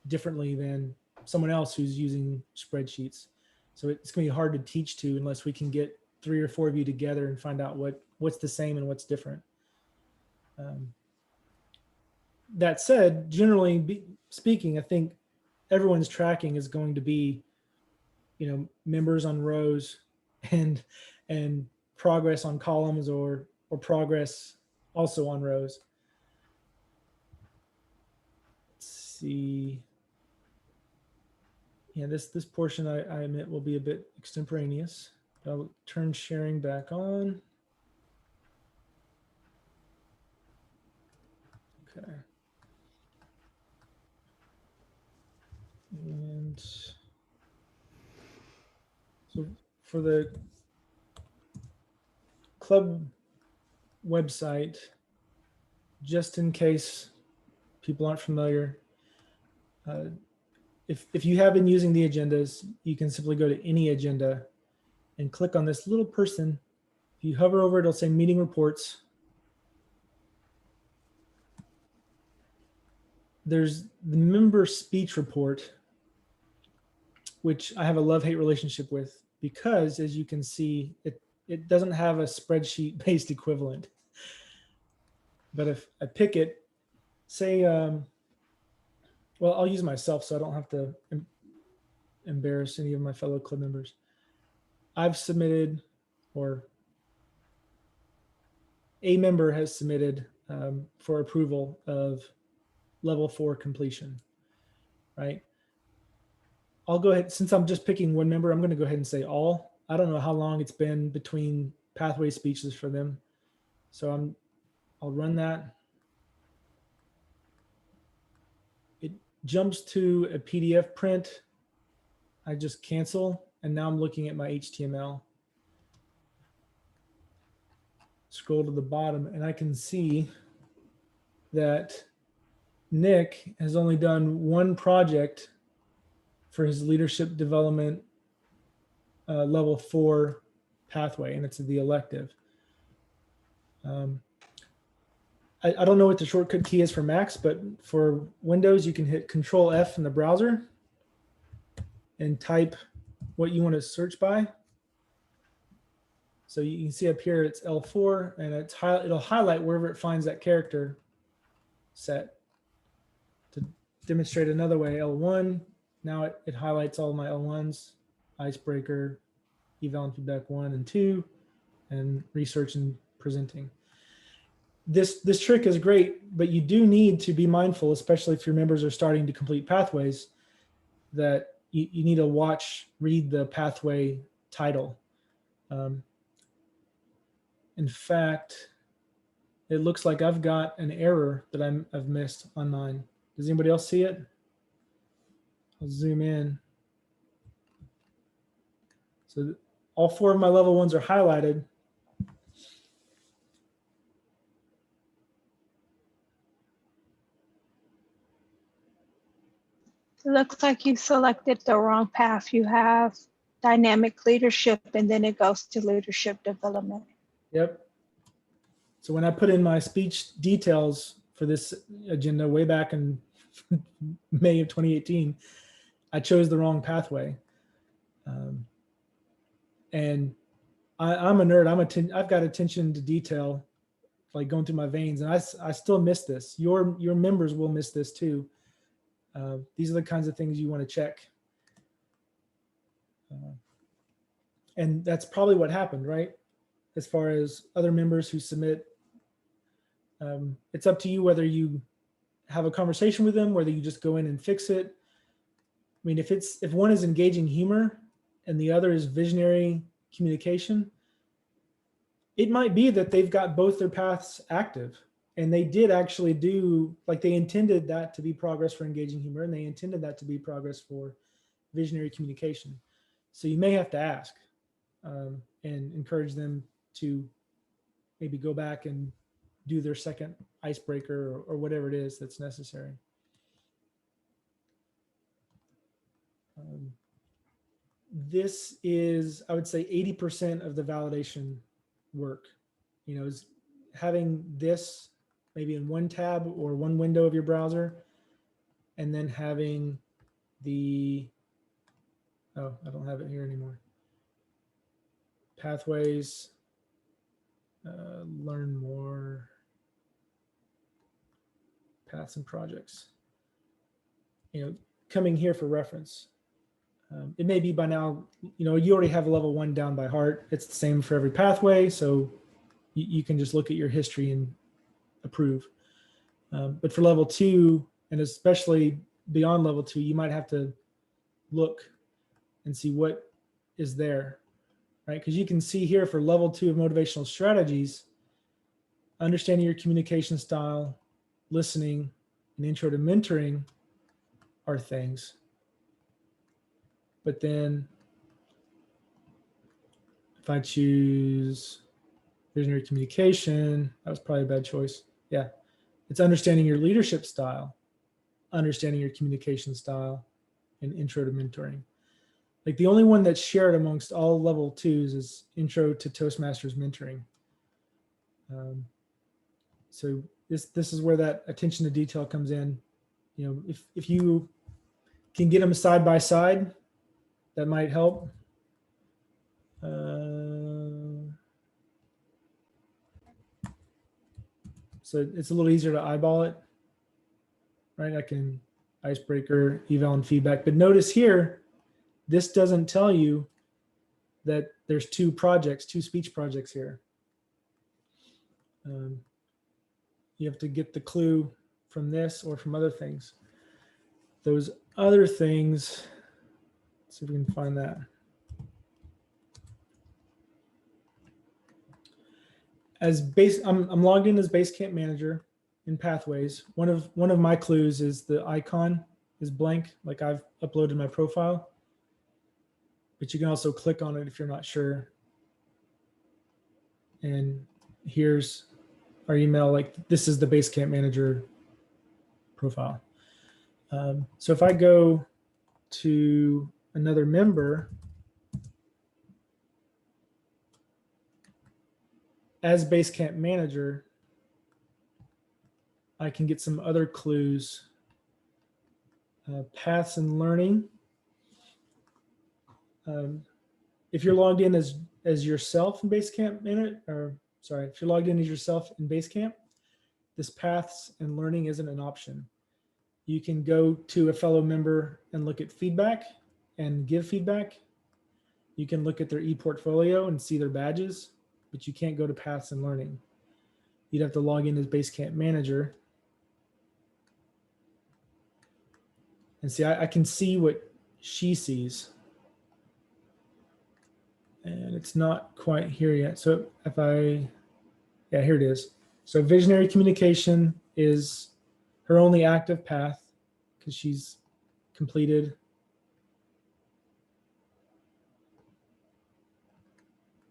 [SPEAKER 1] differently than someone else who's using spreadsheets. So it's going to be hard to teach to unless we can get 3 or 4 of you together and find out what's the same and what's different. That said, generally speaking, I think everyone's tracking is going to be, members on rows and progress on columns or progress also on rows. Let's see. Yeah, this portion I admit will be a bit extemporaneous. I'll turn sharing back on. Okay. And so for the club website, just in case people aren't familiar, if you have been using the agendas, you can simply go to any agenda and click on this little person. If you hover over it, it'll say meeting reports. There's the member speech report, which I have a love-hate relationship with because, as you can see, it doesn't have a spreadsheet-based equivalent. But if I pick it, say, well, I'll use myself so I don't have to embarrass any of my fellow club members. I've submitted, or a member has submitted for approval of level 4 completion, right? I'll go ahead, since I'm just picking one member, I'm going to go ahead and say all. I don't know how long it's been between pathway speeches for them. So I'll run that. It jumps to a PDF print. I just cancel, and now I'm looking at my HTML. Scroll to the bottom, and I can see that Nick has only done one project for his leadership development level 4 pathway, and it's the elective. I don't know what the shortcut key is for Macs, but for Windows, you can hit Control F in the browser and type what you want to search by. So you can see up here, it's L4, and it'll highlight wherever it finds that character set. To demonstrate another way, L1, now it highlights all my L1s, icebreaker, eval and feedback 1 and 2, and research and presenting. This trick is great, but you do need to be mindful, especially if your members are starting to complete pathways, that you need to read the pathway title. In fact, it looks like I've got an error that I've missed on mine. Does anybody else see it? I'll zoom in. So all 4 of my level 1s are highlighted.
[SPEAKER 8] It looks like you selected the wrong path. You have dynamic leadership, and then it goes to leadership development.
[SPEAKER 1] Yep. So when I put in my speech details for this agenda way back in May of 2018, I chose the wrong pathway. And I'm a nerd. I've got attention to detail, like going through my veins, and I still miss this. Your members will miss this too. These are the kinds of things you want to check. And that's probably what happened, right? As far as other members who submit, it's up to you whether you have a conversation with them, whether you just go in and fix it. I mean, if one is engaging humor and the other is visionary communication, it might be that they've got both their paths active, and they did actually do, like, they intended that to be progress for engaging humor, and they intended that to be progress for visionary communication. So you may have to ask, and encourage them to maybe go back and do their second icebreaker or whatever it is that's necessary. This is, I would say, 80% of the validation work, is having this maybe in one tab or one window of your browser, and then having the, oh, I don't have it here anymore. Pathways, learn more, paths and projects, coming here for reference. It may be by now, you already have level 1 down by heart. It's the same for every pathway. So you can just look at your history and approve. But for level 2, and especially beyond level 2, you might have to look and see what is there, right? Because you can see here for level 2 of motivational strategies, understanding your communication style, listening, and intro to mentoring are things. But then if I choose visionary communication, that was probably a bad choice. Yeah, it's understanding your leadership style, understanding your communication style, and intro to mentoring. Like the only one that's shared amongst all level 2s is intro to Toastmasters mentoring. So this is where that attention to detail comes in. If you can get them side by side, that might help. So it's a little easier to eyeball it, right? I can icebreaker, eval, and feedback. But notice here, this doesn't tell you that there's two speech projects here. You have to get the clue from this or from other things. Those other things, let's see if we can find that. I'm logged in as Basecamp manager in Pathways. One of my clues is the icon is blank, like I've uploaded my profile. But you can also click on it if you're not sure. And here's our email, like this is the Basecamp manager profile. So if I go to another member, as Basecamp manager, I can get some other clues. Paths and learning. If you're logged in as yourself in Basecamp if you're logged in as yourself in Basecamp, this paths and learning isn't an option. You can go to a fellow member and look at feedback and give feedback. You can look at their ePortfolio and see their badges, but you can't go to paths and learning. You'd have to log in as Basecamp manager. And see, I can see what she sees. And it's not quite here yet. So yeah, here it is. So visionary communication is her only active path because she's completed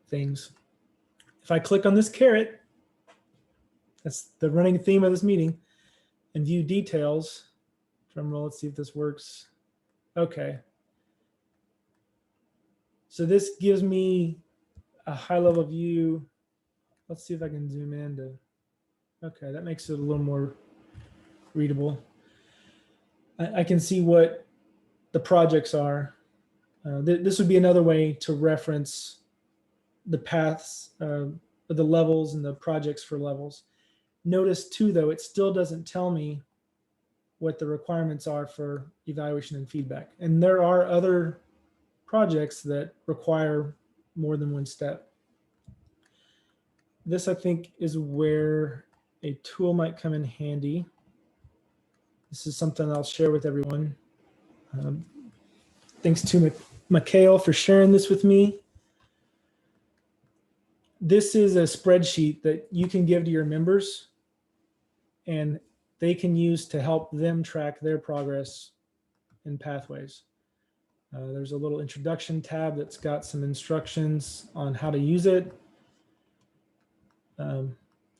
[SPEAKER 1] things. If I click on this caret, that's the running theme of this meeting, and view details, drum roll, let's see if this works. Okay. So this gives me a high level view. Let's see if I can zoom in to, okay, that makes it a little more readable. I can see what the projects are. This would be another way to reference the paths, the levels and the projects for levels. Notice too, though, it still doesn't tell me what the requirements are for evaluation and feedback. And there are other projects that require more than one step. This, I think, is where a tool might come in handy. This is something I'll share with everyone. Thanks to Mikhail for sharing this with me. This is a spreadsheet that you can give to your members and they can use to help them track their progress in Pathways. There's a little introduction tab that's got some instructions on how to use it.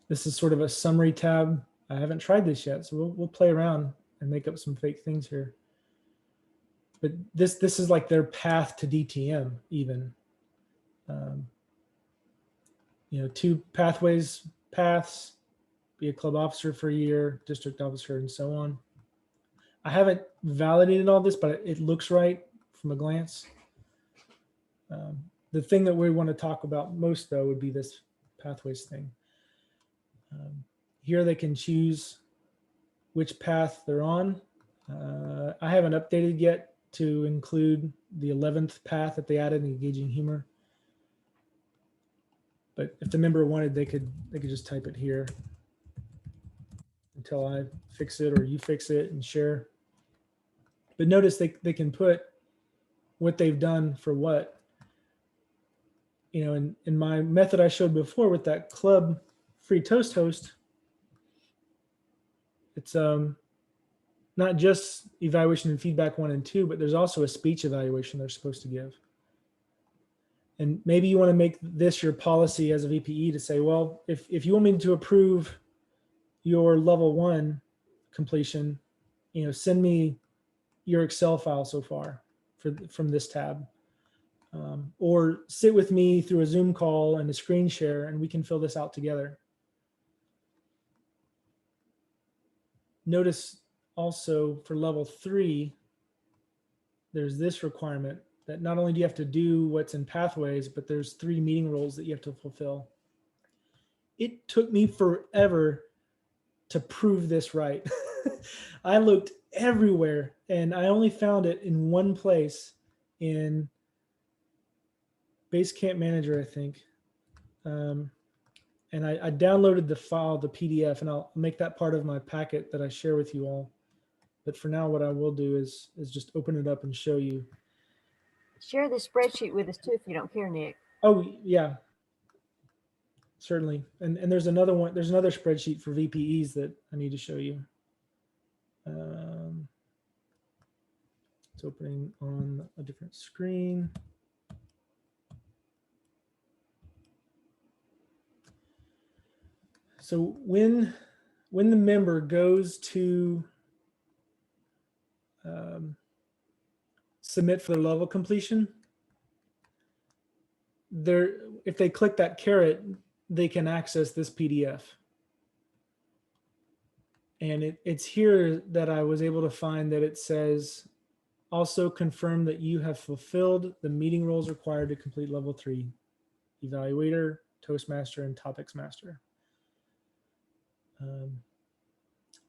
[SPEAKER 1] This is sort of a summary tab. I haven't tried this yet, so we'll play around and make up some fake things here. But this is like their path to DTM even. You know, 2 paths, be a club officer for a year, district officer, and so on. I haven't validated all this, but it looks right from a glance. The thing that we want to talk about most, though, would be this pathways thing. Here they can choose which path they're on. I haven't updated yet to include the 11th path that they added, engaging humor. But if the member wanted, they could just type it here until I fix it or you fix it and share. But notice they can put what they've done for what. You know, in my method I showed before with that club free toast host, it's not just evaluation and feedback 1 and 2, but there's also a speech evaluation they're supposed to give. And maybe you want to make this your policy as a VPE to say, well, if you want me to approve your level 1 completion, you know, send me your Excel file so far from this tab. Or sit with me through a Zoom call and a screen share, and we can fill this out together. Notice also for level 3, there's this requirement that not only do you have to do what's in pathways, but there's 3 meeting roles that you have to fulfill. It took me forever to prove this right. I looked everywhere and I only found it in one place in Basecamp Manager, I think. And I downloaded the file, the PDF, and I'll make that part of my packet that I share with you all. But for now, what I will do is just open it up and show you.
[SPEAKER 5] Share the spreadsheet with us too, if you don't care, Nick.
[SPEAKER 1] Oh yeah, certainly. And there's another one. There's another spreadsheet for VPEs that I need to show you. It's opening on a different screen. So when the member goes to submit for their level completion, if they click that caret, they can access this PDF. And it's here that I was able to find that it says, also confirm that you have fulfilled the meeting roles required to complete level 3, evaluator, Toastmaster, and topics master.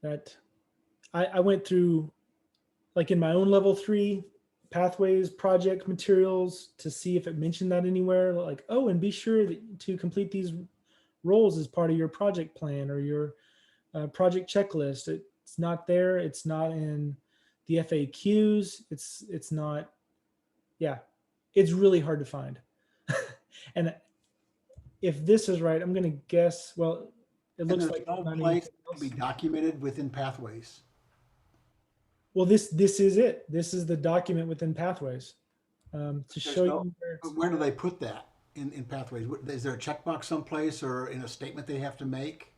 [SPEAKER 1] That I went through, like in my own level 3 pathways project materials to see if it mentioned that anywhere, like, oh, and be sure that to complete these roles as part of your project plan or your project checklist. It's not there. It's not in the FAQs. It's not, yeah, it's really hard to find. And if this is right, I'm going to guess, well, it looks like
[SPEAKER 6] no place to be documented within pathways.
[SPEAKER 1] Well, this is it. This is the document within pathways to show you
[SPEAKER 6] where do they put that in pathways? Is there a checkbox someplace or in a statement they have to make?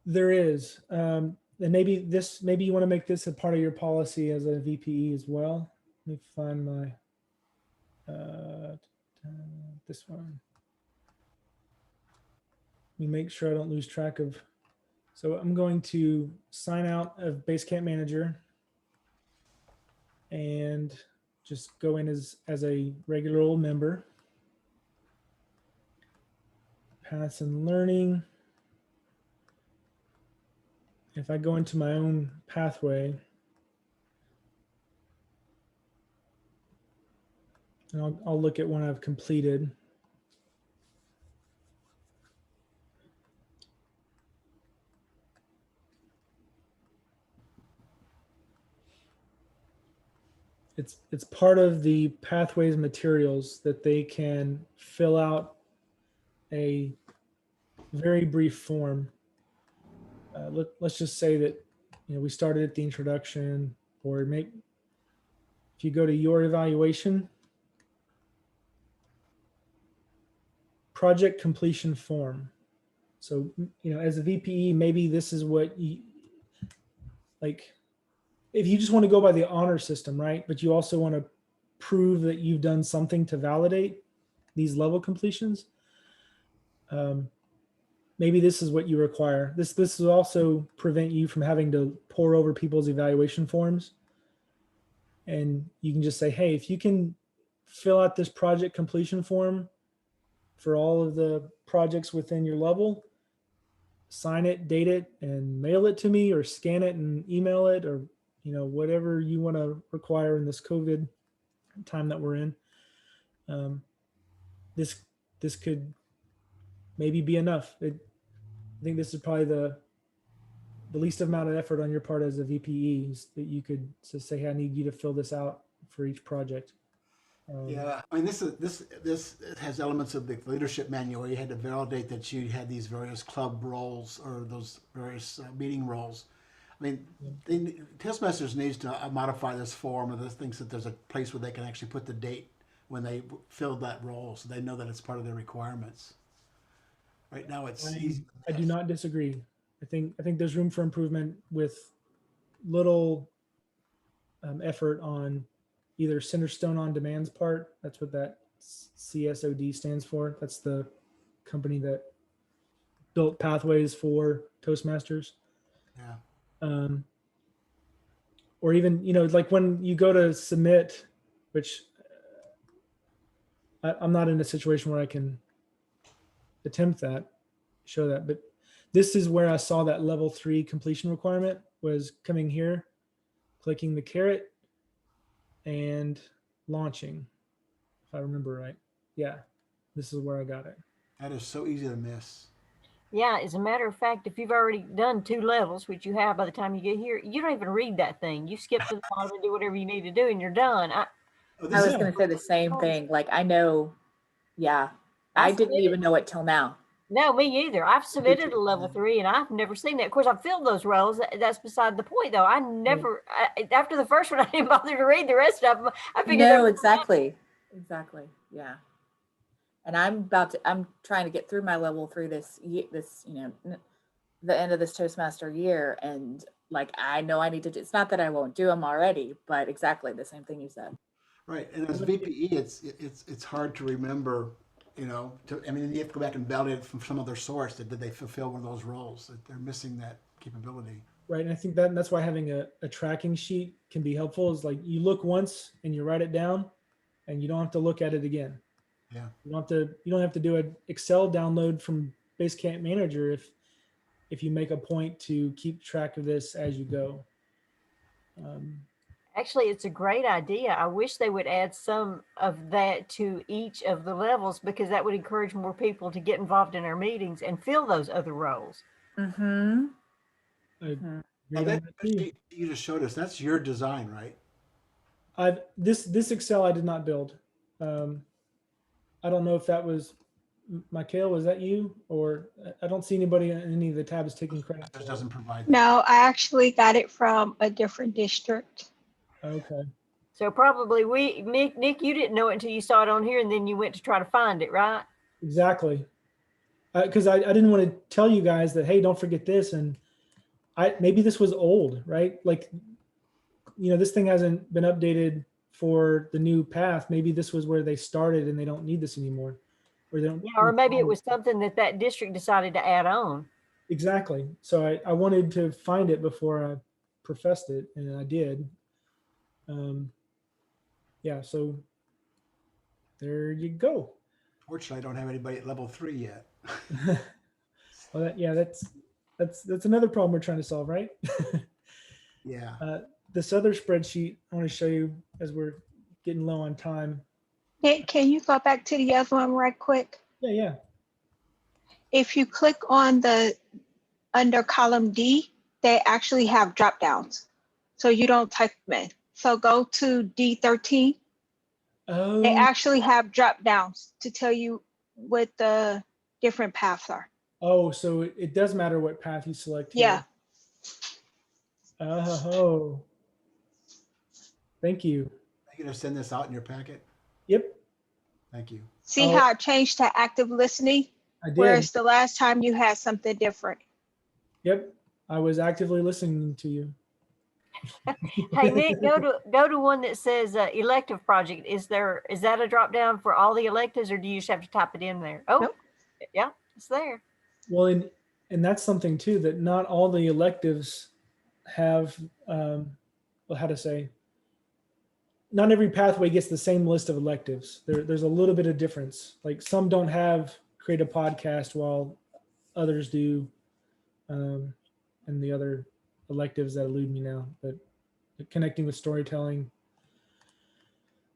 [SPEAKER 1] There is, and maybe you want to make this a part of your policy as a VPE as well. Let me find my this one. Let me make sure I don't lose track of. So I'm going to sign out of Basecamp Manager and just go in as a regular old member. Paths and learning. If I go into my own pathway, and I'll look at one I've completed. It's part of the pathways materials that they can fill out a very brief form. Let's just say that, you know, we started at the introduction, or if if you go to your evaluation, project completion form. So, as a VPE, maybe this is what you, like, if you just want to go by the honor system, right? But you also want to prove that you've done something to validate these level completions. Maybe this is what you require. This will also prevent you from having to pore over people's evaluation forms. And you can just say, hey, if you can fill out this project completion form for all of the projects within your level, sign it, date it, and mail it to me, or scan it and email it, or whatever you want to require in this COVID time that we're in. This could maybe be enough. I think this is probably the least amount of effort on your part as a VPE, is that you could just say, hey, I need you to fill this out for each project.
[SPEAKER 6] Yeah, I mean, this has elements of the leadership manual where you had to validate that you had these various club roles or those various meeting roles. I mean, Toastmasters needs to modify this form, or this thinks that there's a place where they can actually put the date when they filled that role, so they know that it's part of their requirements. Right now, it's easy.
[SPEAKER 1] I do not disagree. I think there's room for improvement with little effort on either Centerstone on Demand's part. That's what that CSOD stands for. That's the company that built Pathways for Toastmasters.
[SPEAKER 6] Yeah.
[SPEAKER 1] Or even, like when you go to submit, which I'm not in a situation where I can attempt that, show that, but this is where I saw that level 3 completion requirement was coming here, clicking the caret and launching, if I remember right. Yeah, this is where I got it.
[SPEAKER 6] That is so easy to miss.
[SPEAKER 5] Yeah, as a matter of fact, if you've already done 2 levels, which you have by the time you get here, you don't even read that thing. You skip to the bottom and do whatever you need to do, and you're done.
[SPEAKER 4] I was going to say the same thing. Like, I know, yeah, I didn't even know it till now.
[SPEAKER 5] No, me either. I've submitted a level 3 and I've never seen that. Of course, I've filled those roles. That's beside the point, though. I never, after the first one, I didn't bother to read the rest of them. I figured.
[SPEAKER 4] No, exactly. Yeah. And I'm trying to get through my level 3 this the end of this Toastmaster year. And like, I know I need to do, it's not that I won't do them already, but exactly the same thing you said.
[SPEAKER 6] Right. And as a VPE, it's hard to remember, you have to go back and validate it from some other source that did they fulfill one of those roles, that they're missing that capability.
[SPEAKER 1] Right. And I think that's why having a tracking sheet can be helpful, is like you look once and you write it down and you don't have to look at it again.
[SPEAKER 6] Yeah.
[SPEAKER 1] You don't have to do an Excel download from Basecamp Manager if you make a point to keep track of this as you go.
[SPEAKER 5] Actually, it's a great idea. I wish they would add some of that to each of the levels, because that would encourage more people to get involved in our meetings and fill those other roles.
[SPEAKER 4] Mm-hmm.
[SPEAKER 6] That sheet you just showed us, that's your design, right?
[SPEAKER 1] This Excel I did not build. I don't know if that was Michael, was that you? Or I don't see anybody in any of the tabs taking credit.
[SPEAKER 6] It doesn't provide that.
[SPEAKER 8] No, I actually got it from a different district.
[SPEAKER 5] Okay. So probably Nick, you didn't know it until you saw it on here, and then you went to try to find it, right?
[SPEAKER 1] Exactly. Because I didn't want to tell you guys that, hey, don't forget this. And maybe this was old, right? Like, this thing hasn't been updated for the new path. Maybe this was where they started and they don't need this anymore. Or they don't.
[SPEAKER 5] Yeah, or maybe it was something that district decided to add on.
[SPEAKER 1] Exactly. So I wanted to find it before I professed it, and I did. Yeah, so there you go.
[SPEAKER 6] Fortunately, I don't have anybody at level 3 yet.
[SPEAKER 1] Well, that's another problem we're trying to solve, right?
[SPEAKER 6] Yeah.
[SPEAKER 1] This other spreadsheet I want to show you as we're getting low on time.
[SPEAKER 8] Nick, can you go back to the other one right quick?
[SPEAKER 1] Yeah.
[SPEAKER 8] If you click on under column D, they actually have drop downs. So you don't type them in. So go to D13.
[SPEAKER 1] Oh.
[SPEAKER 8] They actually have drop downs to tell you what the different paths are.
[SPEAKER 1] Oh, so it does matter what path you select here.
[SPEAKER 8] Yeah.
[SPEAKER 1] Oh. Thank you.
[SPEAKER 6] you gonna send this out in your packet?
[SPEAKER 1] Yep,
[SPEAKER 6] Thank you.
[SPEAKER 8] See
[SPEAKER 1] Oh.
[SPEAKER 8] how I changed to active listening?
[SPEAKER 1] I did.
[SPEAKER 8] Whereas the last time you had something different.
[SPEAKER 1] Yep, I was actively listening to you.
[SPEAKER 5] Hey Nick, go to one that says elective project. Is that a drop down for all the electives, or do you just have to type it in there? Oh,
[SPEAKER 8] Nope.
[SPEAKER 5] yeah, it's there.
[SPEAKER 1] Well, and that's something too, that not all the electives have, well, how to say, not every pathway gets the same list of electives. There's a little bit of difference. Like some don't have create a podcast while others do, and the other electives that elude me now, but connecting with storytelling.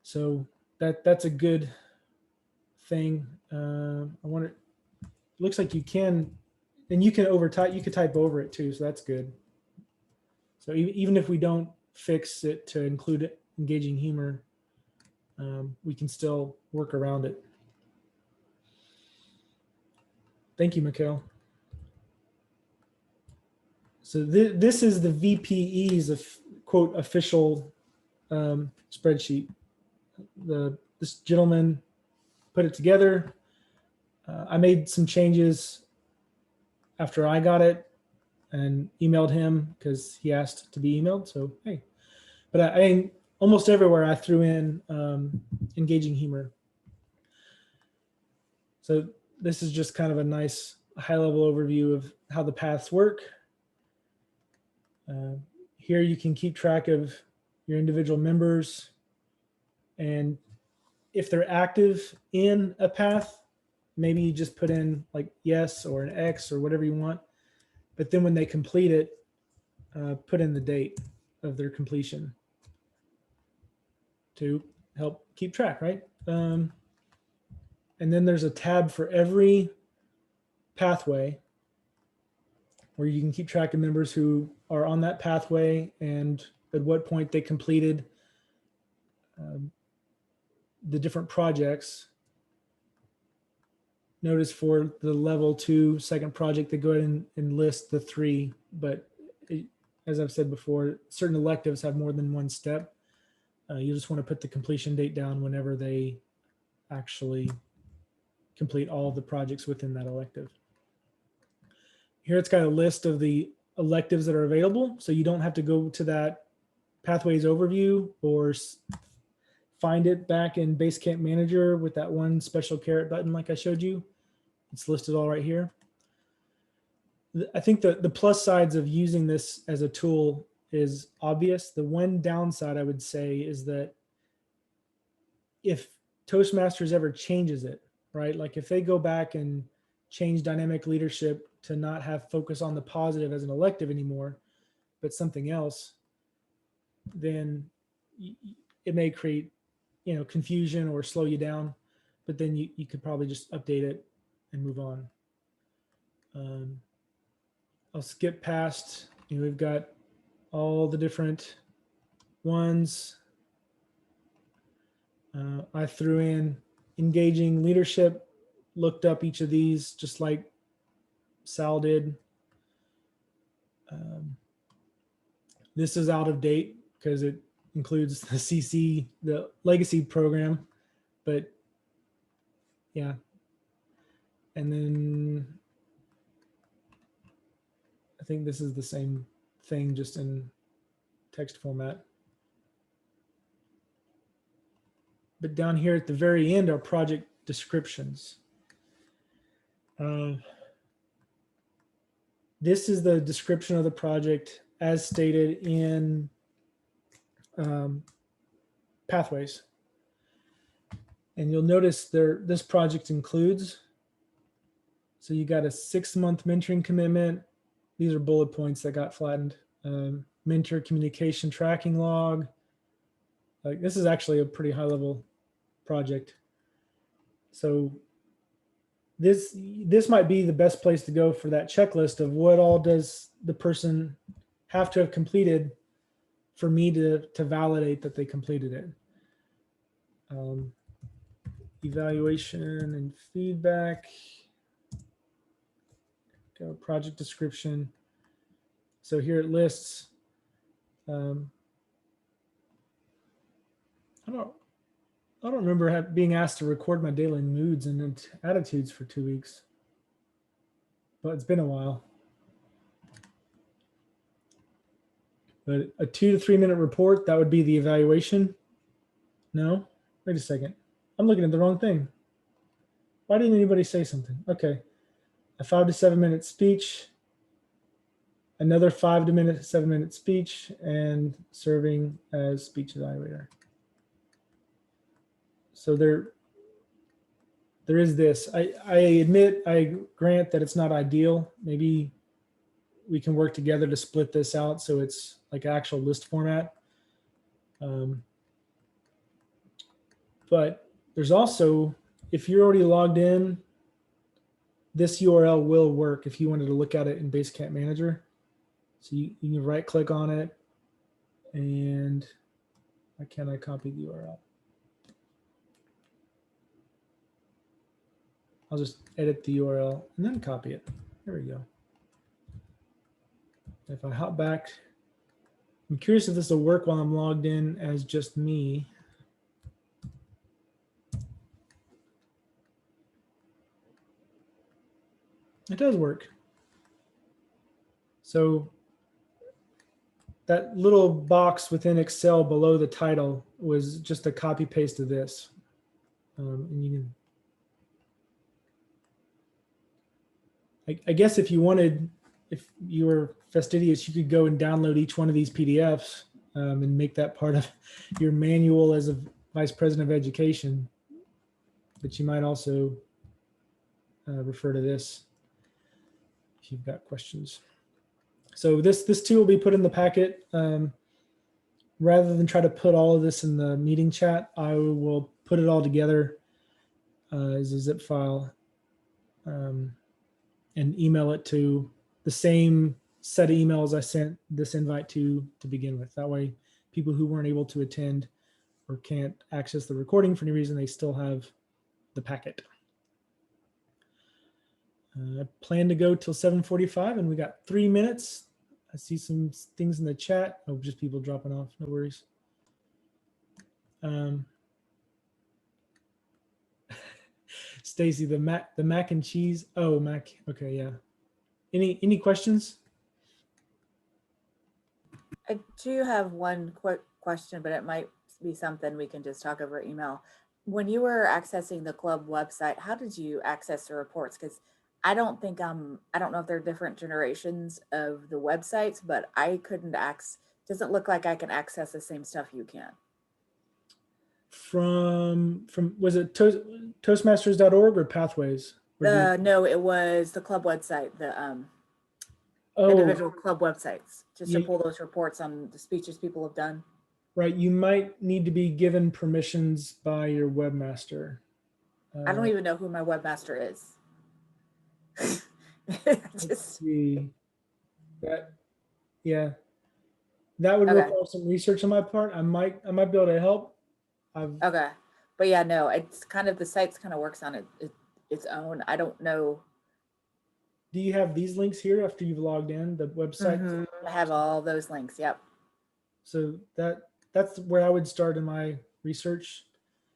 [SPEAKER 1] So that's a good thing. I wonder, it looks like you can, and you can you could type over it too. So that's good. So even if we don't fix it to include engaging humor, we can still work around it. Thank you, Mikhail. So this is the VPEs of quote official spreadsheet. This gentleman put it together. I made some changes after I got it and emailed him because he asked to be emailed. So hey, but I almost everywhere I threw in engaging humor. So this is just kind of a nice high-level overview of how the paths work. Here you can keep track of your individual members, and if they're active in a path, maybe you just put in like yes or an X or whatever you want. But then when they complete it, put in the date of their completion to help keep track, right? And then there's a tab for every pathway where you can keep track of members who are on that pathway and at what point they completed the different projects. Notice for the level 2 second project, they go ahead and list the 3, but as I've said before, certain electives have more than one step. You just want to put the completion date down whenever they actually complete all of the projects within that elective. Here it's got a list of the electives that are available, so you don't have to go to that Pathways overview or find it back in Basecamp Manager with that one special caret button like I showed you. It's listed all right here. I think the plus sides of using this as a tool is obvious. The one downside I would say is that if Toastmasters ever changes it, right? Like if they go back and change dynamic leadership to not have focus on the positive as an elective anymore, but something else, then it may create, confusion or slow you down, but then you could probably just update it and move on. I'll skip past, we've got all the different ones. I threw in engaging leadership, looked up each of these just like Sal did. This is out of date because it includes the CC, the legacy program, but yeah. And then I think this is the same thing, just in text format. But down here at the very end are project descriptions. This is the description of the project as stated in Pathways. And you'll notice this project includes, so you got a 6-month mentoring commitment. These are bullet points that got flattened. Mentor communication tracking log. Like this is actually a pretty high level project. So this might be the best place to go for that checklist of what all does the person have to have completed for me to validate that they completed it. Evaluation and feedback. Go project description. So here it lists I don't remember being asked to record my daily moods and attitudes for 2 weeks, but it's been a while. But a 2 to 3 minute report, that would be the evaluation. No, wait a second. I'm looking at the wrong thing. Why didn't anybody say something? Okay. A 5 to 7 minute speech, another 5 to 7 minute speech, and serving as speech evaluator. So there is this. I grant that it's not ideal. Maybe we can work together to split this out so it's like actual list format. But there's also, if you're already logged in, this URL will work if you wanted to look at it in Basecamp Manager. So you can right click on it, and why can't I copy the URL? I'll just edit the URL and then copy it. There we go. If I hop back, I'm curious if this will work while I'm logged in as just me. It does work. So that little box within Excel below the title was just a copy paste of this. And you can, I guess if you wanted, if you were fastidious, you could go and download each one of these PDFs and make that part of your manual as a vice president of education. But you might also refer to this if you've got questions. So this too will be put in the packet. Rather than try to put all of this in the meeting chat, I will put it all together as a zip file and email it to the same set of emails I sent this invite to begin with. That way, people who weren't able to attend or can't access the recording for any reason, they still have the packet. I plan to go till 7:45, and we got 3 minutes. I see some things in the chat. Oh, just people dropping off. No worries. Stacy, the mac and cheese. Oh, mac. Okay, yeah. Any questions?
[SPEAKER 4] I do have one quick question, but it might be something we can just talk over email. When you were accessing the club website, how did you access the reports? Because I don't know if there are different generations of the websites, but I couldn't doesn't look like I can access the same stuff you can.
[SPEAKER 1] From was it Toastmasters.org or Pathways?
[SPEAKER 4] No, it was the club website, the individual club websites, just to pull those reports on the speeches people have done.
[SPEAKER 1] Right, you might need to be given permissions by your webmaster.
[SPEAKER 4] I don't even know who my webmaster is.
[SPEAKER 1] Let's see. That would require some research on my part. I might be able to help.
[SPEAKER 4] Okay, but yeah, no, it's kind of, the site's kind of works on its own. I don't know.
[SPEAKER 1] Do you have these links here after you've logged in, the website?
[SPEAKER 4] I have all those links. Yep.
[SPEAKER 1] So that's where I would start in my research.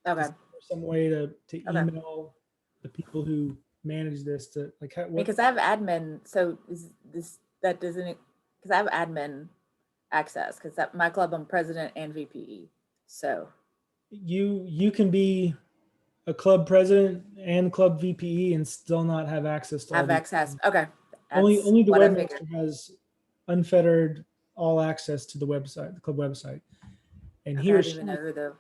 [SPEAKER 4] Okay.
[SPEAKER 1] Some way to email the people who manage this to like
[SPEAKER 4] because I have admin. So because I have admin access because at my club I'm president and VPE. So
[SPEAKER 1] you can be a club president and club VPE and still not have access to
[SPEAKER 4] access. Okay.
[SPEAKER 1] Only the webmaster has unfettered all access to the website, the club website. And
[SPEAKER 4] I
[SPEAKER 1] here
[SPEAKER 4] don't even know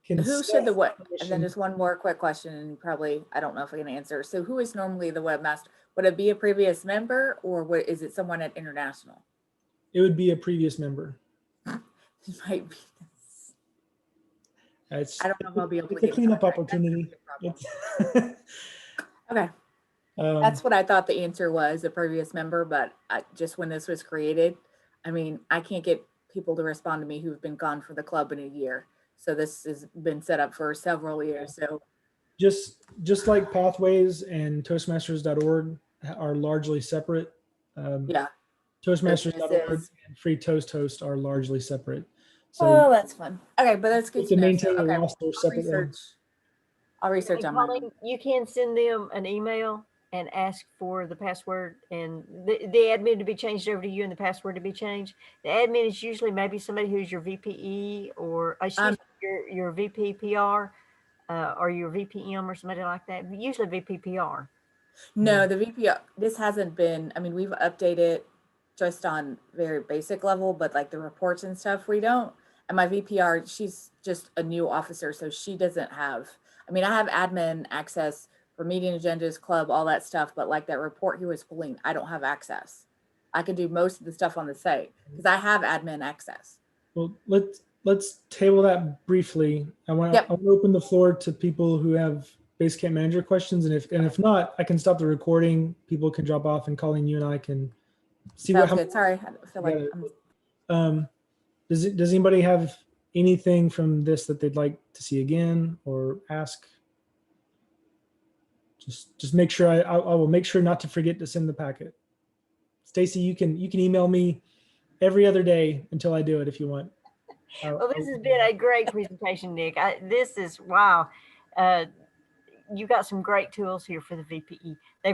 [SPEAKER 4] who should the what? And then just one more quick question, and probably I don't know if I can answer. So who is normally the webmaster? Would it be a previous member, or is it someone at International?
[SPEAKER 1] It would be a previous member.
[SPEAKER 4] It might be.
[SPEAKER 1] I
[SPEAKER 4] don't know if I'll be able to
[SPEAKER 1] get a cleanup opportunity.
[SPEAKER 4] Okay. That's what I thought the answer was, a previous member, but just when this was created, I mean, I can't get people to respond to me who've been gone for the club in a year. So this has been set up for several years. So just like Pathways and Toastmasters.org are largely separate. Toastmasters.org and Free Toast Host are largely separate.
[SPEAKER 1] So
[SPEAKER 4] Oh, that's fun. Okay, but that's
[SPEAKER 1] you
[SPEAKER 4] good
[SPEAKER 1] have to
[SPEAKER 4] to know.
[SPEAKER 1] maintain
[SPEAKER 4] So,
[SPEAKER 1] your
[SPEAKER 4] okay,
[SPEAKER 1] roster
[SPEAKER 4] I'll
[SPEAKER 1] separately.
[SPEAKER 4] research. I'll research
[SPEAKER 5] And
[SPEAKER 4] on my own.
[SPEAKER 5] Colleen, you can send them an email and ask for the password and the admin to be changed over to you and the password to be changed. The admin is usually maybe somebody who's your VPE or your VP PR or your VPM or somebody like that. Usually VP PR.
[SPEAKER 4] No, the VP, this hasn't been, I mean, we've updated just on very basic level, but like the reports and stuff, we don't. And my VPR, she's just a new officer, so she doesn't have, I mean, I have admin access for meeting agendas, club, all that stuff, but like that report he was pulling, I don't have access. I can do most of the stuff on the site because I have admin access.
[SPEAKER 1] Well, let's table that briefly. I want
[SPEAKER 4] Yep.
[SPEAKER 1] to open the floor to people who have Basecamp manager questions, and if not, I can stop the recording. People can drop off, and Colleen, you and I can see
[SPEAKER 4] Sounds
[SPEAKER 1] what.
[SPEAKER 4] good. Sorry, I feel like I'm
[SPEAKER 1] Does anybody have anything from this that they'd like to see again or ask? Just make sure I will make sure not to forget to send the packet. Stacy, you can email me every other day until I do it if you want.
[SPEAKER 5] Well, this has been a great presentation, Nick. This is wow. You got some great tools here for the VPE. They've